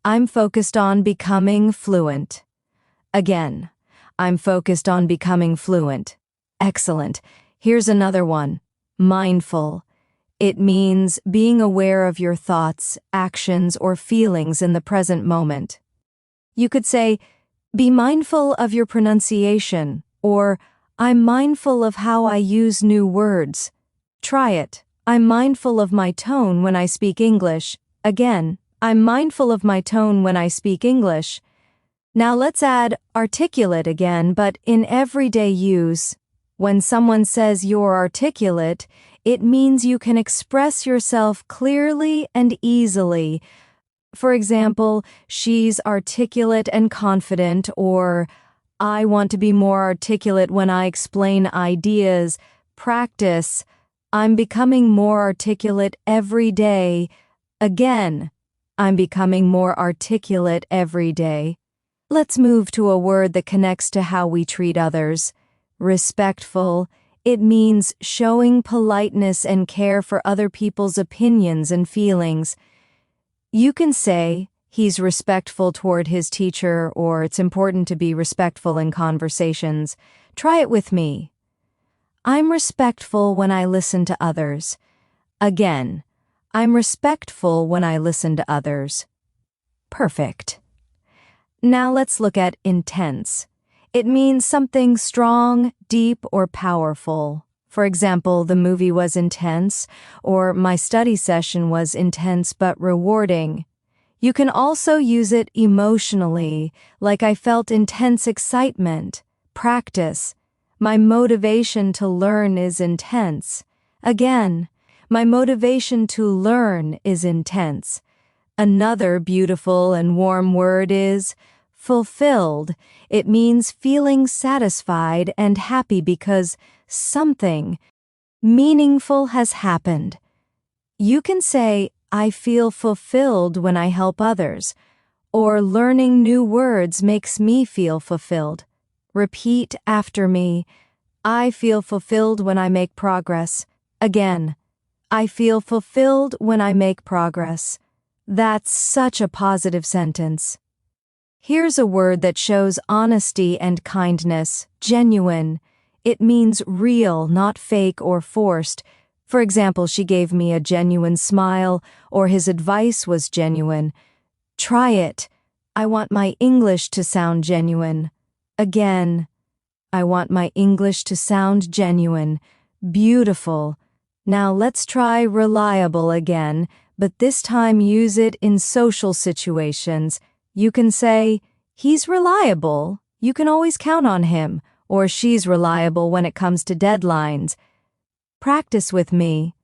I'm focused on becoming fluent. Again, I'm focused on becoming fluent. Excellent. Here's another one. Mindful. It means being aware of your thoughts, actions, or feelings in the present moment. You could say, be mindful of your pronunciation, or I'm mindful of how I use new words. Try it. I'm mindful of my tone when I speak English. Again, I'm mindful of my tone when I speak English. Now let's add articulate again, but in everyday use. When someone says you're articulate, it means you can express yourself clearly and easily. For example, she's articulate and confident, or I want to be more articulate when I explain ideas. Practice. I'm becoming more articulate every day. Again, I'm becoming more articulate every day. Let's move to a word that connects to how we treat others. Respectful. It means showing politeness and care for other people's opinions and feelings. You can say, he's respectful toward his teacher, or it's important to be respectful in conversations. Try it with me. I'm respectful when I listen to others. Again, I'm respectful when I listen to others. Perfect. Now let's look at intense. It means something strong, deep, or powerful. For example, the movie was intense, or my study session was intense but rewarding. You can also use it emotionally, like I felt intense excitement. Practice. My motivation to learn is intense. Again, my motivation to learn is intense. Another beautiful and warm word is fulfilled. It means feeling satisfied and happy because something meaningful has happened. You can say, I feel fulfilled when I help others, or learning new words makes me feel fulfilled. Repeat after me. I feel fulfilled when I make progress. Again, I feel fulfilled when I make progress. That's such a positive sentence. Here's a word that shows honesty and kindness, genuine. It means real, not fake or forced. For example, she gave me a genuine smile, or his advice was genuine. Try it. I want my English to sound genuine. Again, I want my English to sound genuine. Beautiful. Now let's try reliable again, but this time use it in social situations. You can say, he's reliable. You can always count on him. Or she's reliable when it comes to deadlines. Practice with me.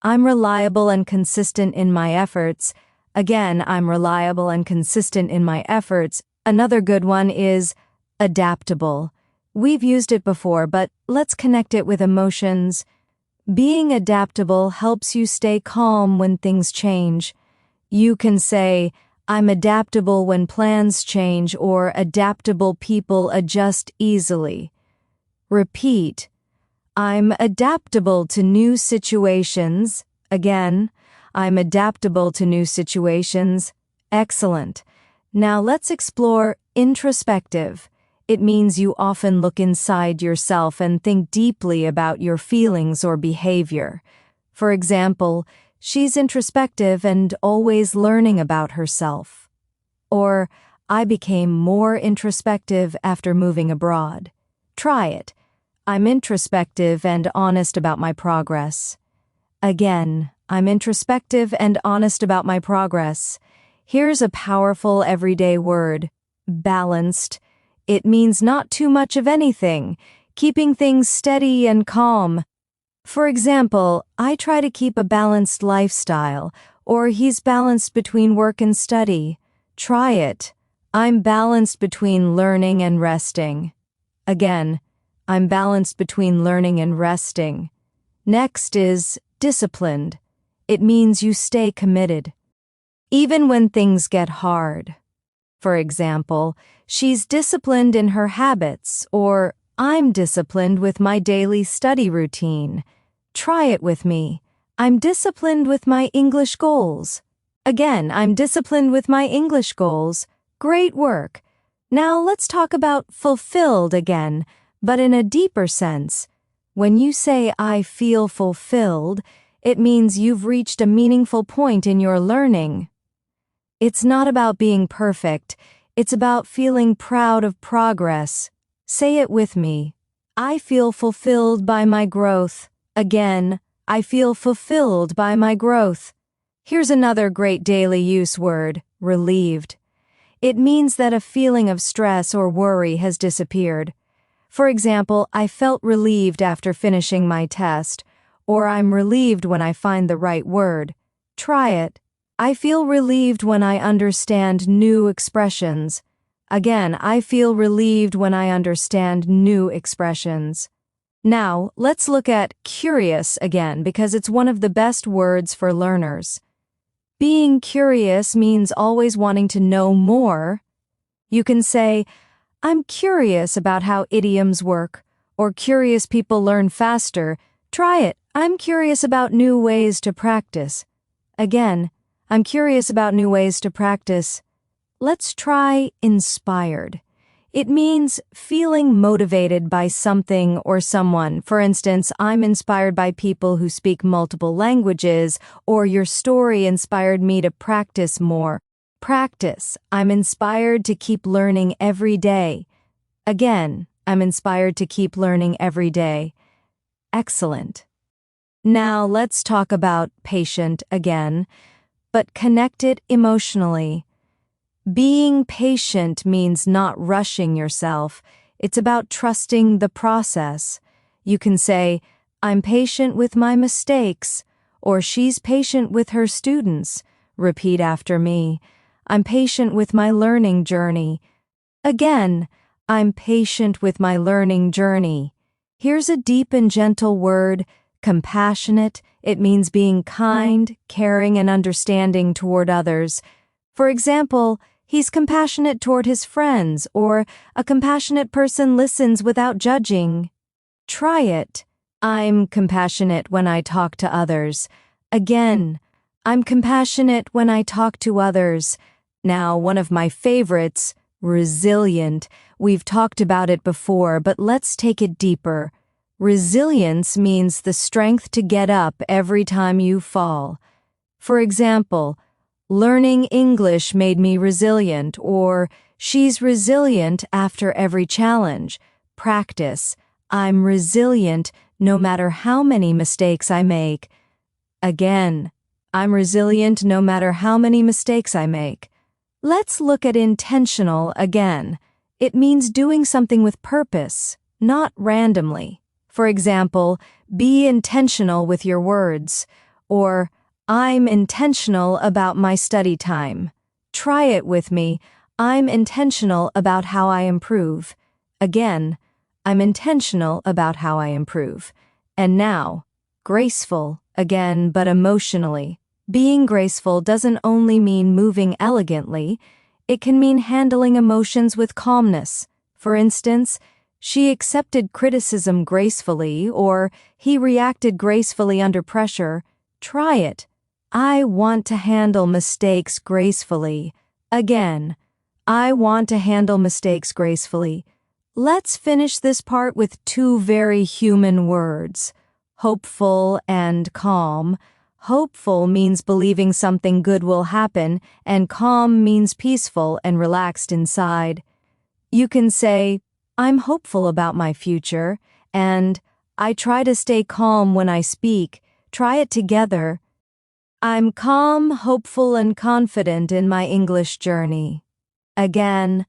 I'm reliable and consistent in my efforts. Again, I'm reliable and consistent in my efforts. Another good one is adaptable. We've used it before, but let's connect it with emotions. Being adaptable helps you stay calm when things change. You can say, I'm adaptable when plans change, or adaptable people adjust easily. Repeat. I'm adaptable to new situations. Again, I'm adaptable to new situations. Excellent. Now let's explore introspective. It means you often look inside yourself and think deeply about your feelings or behavior. For example, she's introspective and always learning about herself. Or, I became more introspective after moving abroad. Try it. I'm introspective and honest about my progress. Again, I'm introspective and honest about my progress. Here's a powerful everyday word, balanced. It means not too much of anything, keeping things steady and calm. For example, I try to keep a balanced lifestyle, or he's balanced between work and study. Try it. I'm balanced between learning and resting. Again, I'm balanced between learning and resting. Next is disciplined. It means you stay committed, even when things get hard. For example, she's disciplined in her habits, or I'm disciplined with my daily study routine. Try it with me. I'm disciplined with my English goals. Again, I'm disciplined with my English goals. Great work. Now let's talk about fulfilled again, but in a deeper sense. When you say I feel fulfilled, it means you've reached a meaningful point in your learning. It's not about being perfect. It's about feeling proud of progress. Say it with me. I feel fulfilled by my growth. Again, I feel fulfilled by my growth. Here's another great daily use word, relieved. It means that a feeling of stress or worry has disappeared. For example, I felt relieved after finishing my test, or I'm relieved when I find the right word. Try it. I feel relieved when I understand new expressions. Again, I feel relieved when I understand new expressions. Now, let's look at curious again because it's one of the best words for learners. Being curious means always wanting to know more. You can say, I'm curious about how idioms work, or curious people learn faster. Try it. I'm curious about new ways to practice. Again, I'm curious about new ways to practice. Let's try inspired. It means feeling motivated by something or someone. For instance, I'm inspired by people who speak multiple languages, or your story inspired me to practice more. Practice. I'm inspired to keep learning every day. Again, I'm inspired to keep learning every day. Excellent. Now let's talk about patient again, but connected emotionally. Being patient means not rushing yourself. It's about trusting the process. You can say, I'm patient with my mistakes, or she's patient with her students. Repeat after me. I'm patient with my learning journey. Again, I'm patient with my learning journey. Here's a deep and gentle word, compassionate. It means being kind, caring, and understanding toward others. For example, he's compassionate toward his friends, or a compassionate person listens without judging. Try it. I'm compassionate when I talk to others. Again, I'm compassionate when I talk to others. Now, one of my favorites, resilient. We've talked about it before, but let's take it deeper. Resilience means the strength to get up every time you fall. For example, learning English made me resilient, or she's resilient after every challenge. Practice. I'm resilient no matter how many mistakes I make. Again, I'm resilient no matter how many mistakes I make. Let's look at intentional again. It means doing something with purpose, not randomly. For example, be intentional with your words, or I'm intentional about my study time. Try it with me. I'm intentional about how I improve. Again, I'm intentional about how I improve. And now, graceful, again, but emotionally. Being graceful doesn't only mean moving elegantly, it can mean handling emotions with calmness. For instance, she accepted criticism gracefully, or he reacted gracefully under pressure. Try it. I want to handle mistakes gracefully. Again, I want to handle mistakes gracefully. Let's finish this part with two very human words, hopeful and calm. Hopeful means believing something good will happen, and calm means peaceful and relaxed inside. You can say, I'm hopeful about my future, and I try to stay calm when I speak. Try it together. I'm calm, hopeful, and confident in my English journey. Again,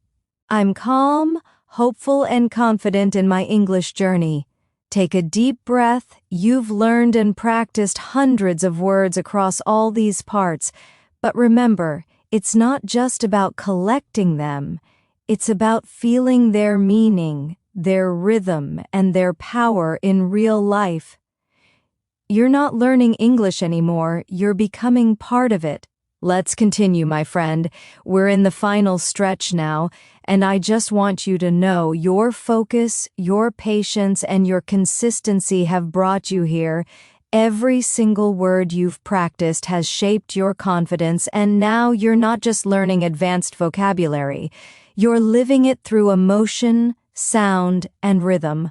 I'm calm, hopeful, and confident in my English journey. Take a deep breath. You've learned and practiced hundreds of words across all these parts, but remember, it's not just about collecting them. It's about feeling their meaning, their rhythm, and their power in real life. You're not learning English anymore, you're becoming part of it. Let's continue, my friend. We're in the final stretch now, and I just want you to know your focus, your patience, and your consistency have brought you here. Every single word you've practiced has shaped your confidence, and now you're not just learning advanced vocabulary. You're living it through emotion, sound, and rhythm.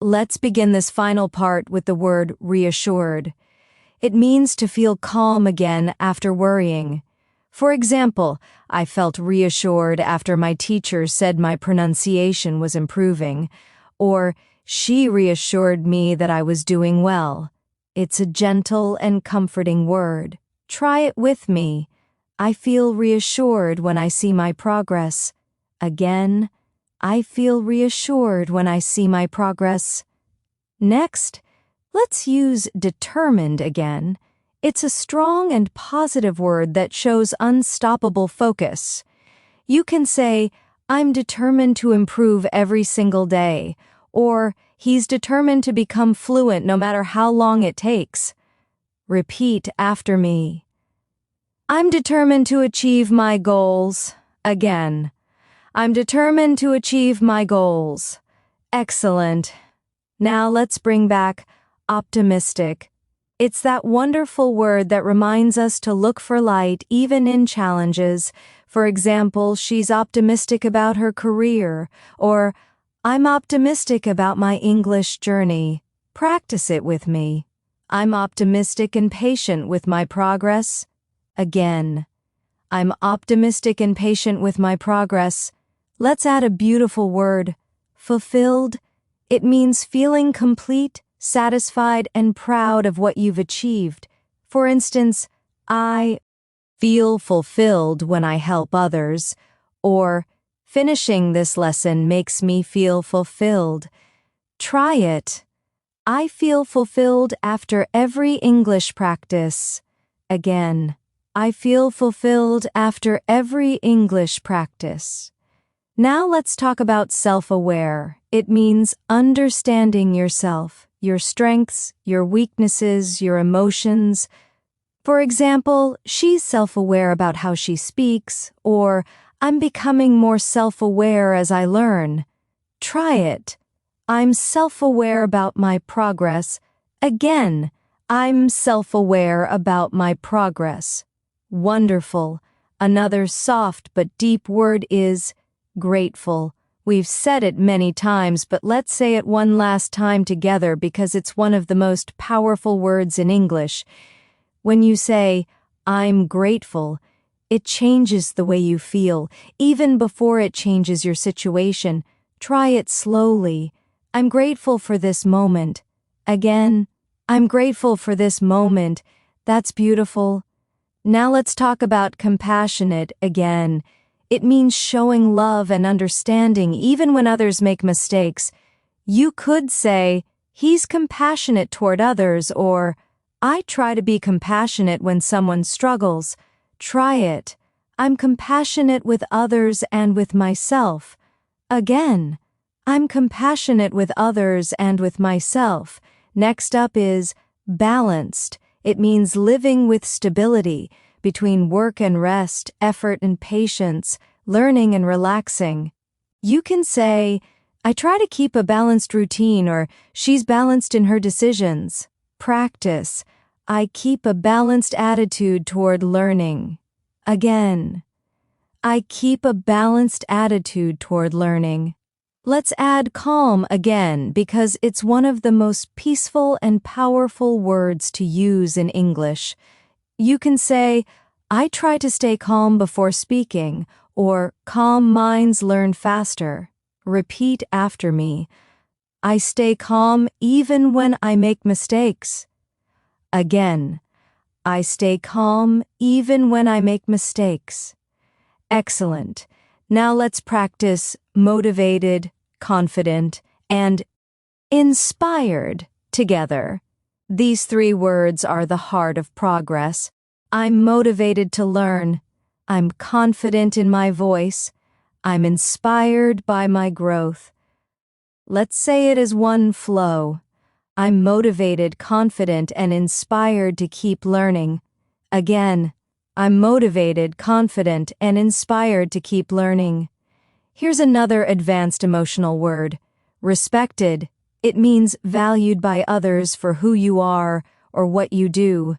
Let's begin this final part with the word reassured. It means to feel calm again after worrying. For example, I felt reassured after my teacher said my pronunciation was improving, or she reassured me that I was doing well. It's a gentle and comforting word. Try it with me. I feel reassured when I see my progress. Again, I feel reassured when I see my progress. Next, let's use determined again. It's a strong and positive word that shows unstoppable focus. You can say, I'm determined to improve every single day, or he's determined to become fluent no matter how long it takes. Repeat after me. I'm determined to achieve my goals. Again. I'm determined to achieve my goals. Excellent. Now let's bring back optimistic. It's that wonderful word that reminds us to look for light even in challenges. For example, she's optimistic about her career, or I'm optimistic about my English journey. Practice it with me. I'm optimistic and patient with my progress. Again. I'm optimistic and patient with my progress. Let's add a beautiful word, fulfilled. It means feeling complete, satisfied, and proud of what you've achieved. For instance, I feel fulfilled when I help others, or finishing this lesson makes me feel fulfilled. Try it. I feel fulfilled after every English practice. Again, I feel fulfilled after every English practice. Now let's talk about self-aware. It means understanding yourself, your strengths, your weaknesses, your emotions. For example, she's self-aware about how she speaks, or I'm becoming more self-aware as I learn. Try it. I'm self-aware about my progress. Again, I'm self-aware about my progress. Wonderful. Another soft but deep word is grateful. We've said it many times, but let's say it one last time together because it's one of the most powerful words in English. When you say, I'm grateful, it changes the way you feel, even before it changes your situation. Try it slowly. I'm grateful for this moment. Again, I'm grateful for this moment. That's beautiful. Now let's talk about compassionate again. It means showing love and understanding even when others make mistakes. You could say, he's compassionate toward others, or I try to be compassionate when someone struggles. Try it. I'm compassionate with others and with myself. Again, I'm compassionate with others and with myself. Next up is balanced. It means living with stability between work and rest, effort and patience, learning and relaxing. You can say, I try to keep a balanced routine, or she's balanced in her decisions. Practice. I keep a balanced attitude toward learning. Again. I keep a balanced attitude toward learning. Let's add calm again because it's one of the most peaceful and powerful words to use in English. You can say, I try to stay calm before speaking, or calm minds learn faster. Repeat after me. I stay calm even when I make mistakes. Again, I stay calm even when I make mistakes. Excellent. Now let's practice motivated, confident, and inspired together. These three words are the heart of progress. I'm motivated to learn. I'm confident in my voice. I'm inspired by my growth. Let's say it as one flow. I'm motivated, confident, and inspired to keep learning. Again, I'm motivated, confident, and inspired to keep learning. Here's another advanced emotional word. Respected. It means valued by others for who you are or what you do.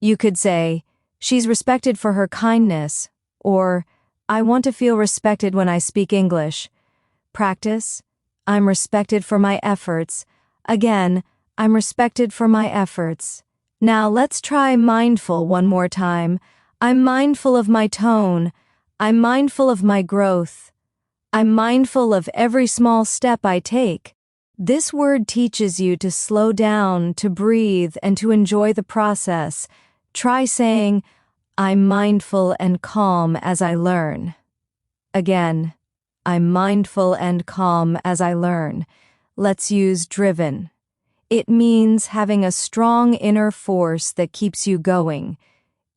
You could say, she's respected for her kindness, or I want to feel respected when I speak English. Practice. I'm respected for my efforts. Again, I'm respected for my efforts. Now let's try mindful one more time. I'm mindful of my tone. I'm mindful of my growth. I'm mindful of every small step I take. This word teaches you to slow down, to breathe, and to enjoy the process. Try saying, I'm mindful and calm as I learn. Again, I'm mindful and calm as I learn. Let's use driven. It means having a strong inner force that keeps you going.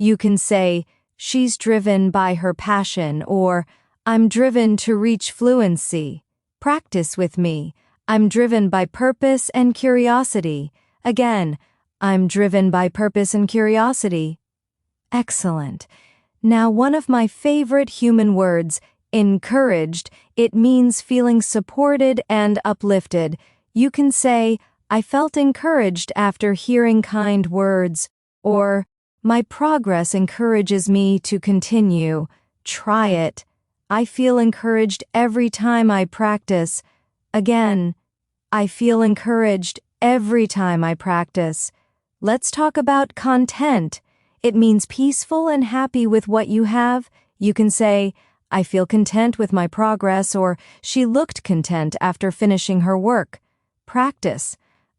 You can say, she's driven by her passion, or I'm driven to reach fluency. Practice with me. I'm driven by purpose and curiosity. Again, I'm driven by purpose and curiosity. Excellent. Now, one of my favorite human words, encouraged. It means feeling supported and uplifted. You can say, I felt encouraged after hearing kind words, or my progress encourages me to continue. Try it. I feel encouraged every time I practice. Again, I feel encouraged every time I practice. Let's talk about content. It means peaceful and happy with what you have. You can say, I feel content with my progress, or she looked content after finishing her work. Practice.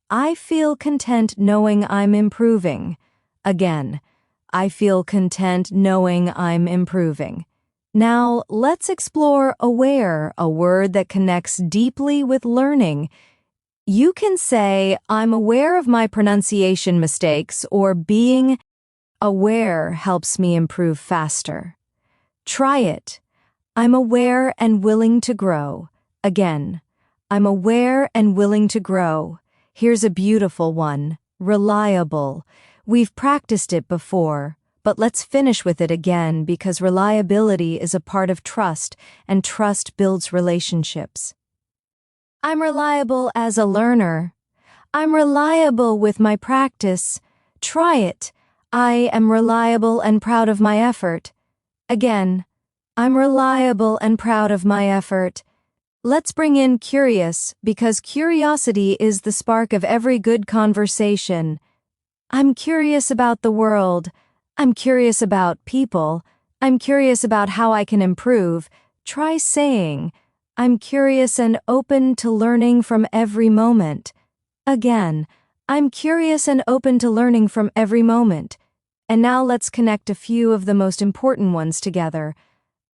I feel content knowing I'm improving. Again, I feel content knowing I'm improving. Now, let's explore aware, a word that connects deeply with learning. You can say, I'm aware of my pronunciation mistakes, or being aware helps me improve faster. Try it. I'm aware and willing to grow. Again, I'm aware and willing to grow. Here's a beautiful one. Reliable. We've practiced it before, but let's finish with it again because reliability is a part of trust, and trust builds relationships. I'm reliable as a learner. I'm reliable with my practice. Try it. I am reliable and proud of my effort. Again, I'm reliable and proud of my effort. Let's bring in curious, because curiosity is the spark of every good conversation. I'm curious about the world. I'm curious about people. I'm curious about how I can improve. Try saying, I'm curious and open to learning from every moment. Again, I'm curious and open to learning from every moment. And now let's connect a few of the most important ones together.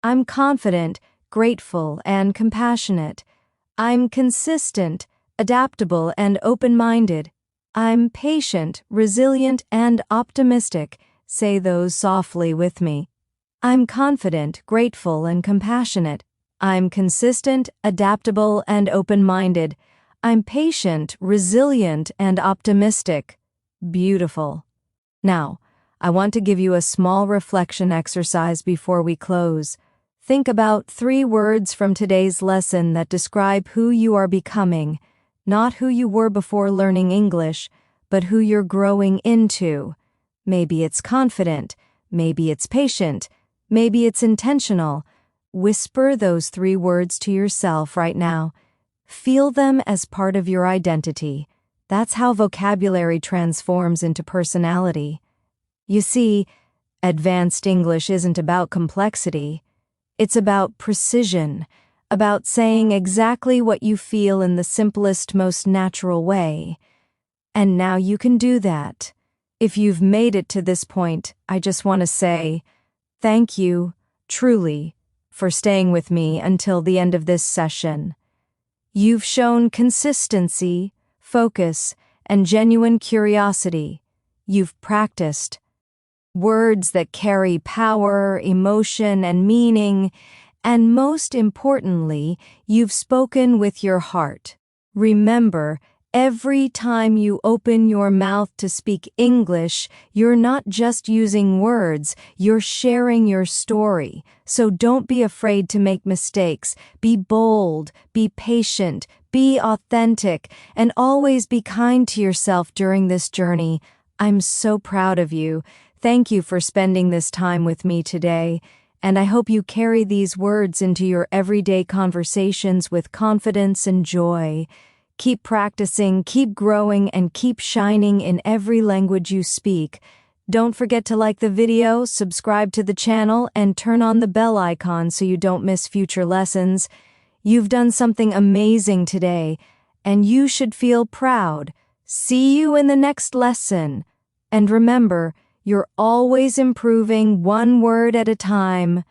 I'm confident, grateful, and compassionate. I'm consistent, adaptable, and open-minded. I'm patient, resilient, and optimistic. Say those softly with me. I'm confident, grateful, and compassionate. I'm consistent, adaptable, and open-minded. I'm patient, resilient, and optimistic. Beautiful. Now, I want to give you a small reflection exercise before we close. Think about 3 words from today's lesson that describe who you are becoming, not who you were before learning English, but who you're growing into. Maybe it's confident, maybe it's patient, maybe it's intentional. Whisper those 3 words to yourself right now. Feel them as part of your identity. That's how vocabulary transforms into personality. You see, advanced English isn't about complexity. It's about precision, about saying exactly what you feel in the simplest, most natural way. And now you can do that. If you've made it to this point, I just want to say, thank you, truly, for staying with me until the end of this session. You've shown consistency, focus, and genuine curiosity. You've practiced words that carry power, emotion, and meaning, and most importantly, you've spoken with your heart. Remember, every time you open your mouth to speak English, you're not just using words, you're sharing your story. So don't be afraid to make mistakes. Be bold, be patient, be authentic, and always be kind to yourself during this journey. I'm so proud of you. Thank you for spending this time with me today, and I hope you carry these words into your everyday conversations with confidence and joy. Keep practicing, keep growing, and keep shining in every language you speak. Don't forget to like the video, subscribe to the channel, and turn on the bell icon so you don't miss future lessons. You've done something amazing today, and you should feel proud. See you in the next lesson. And remember, you're always improving 1 word at a time.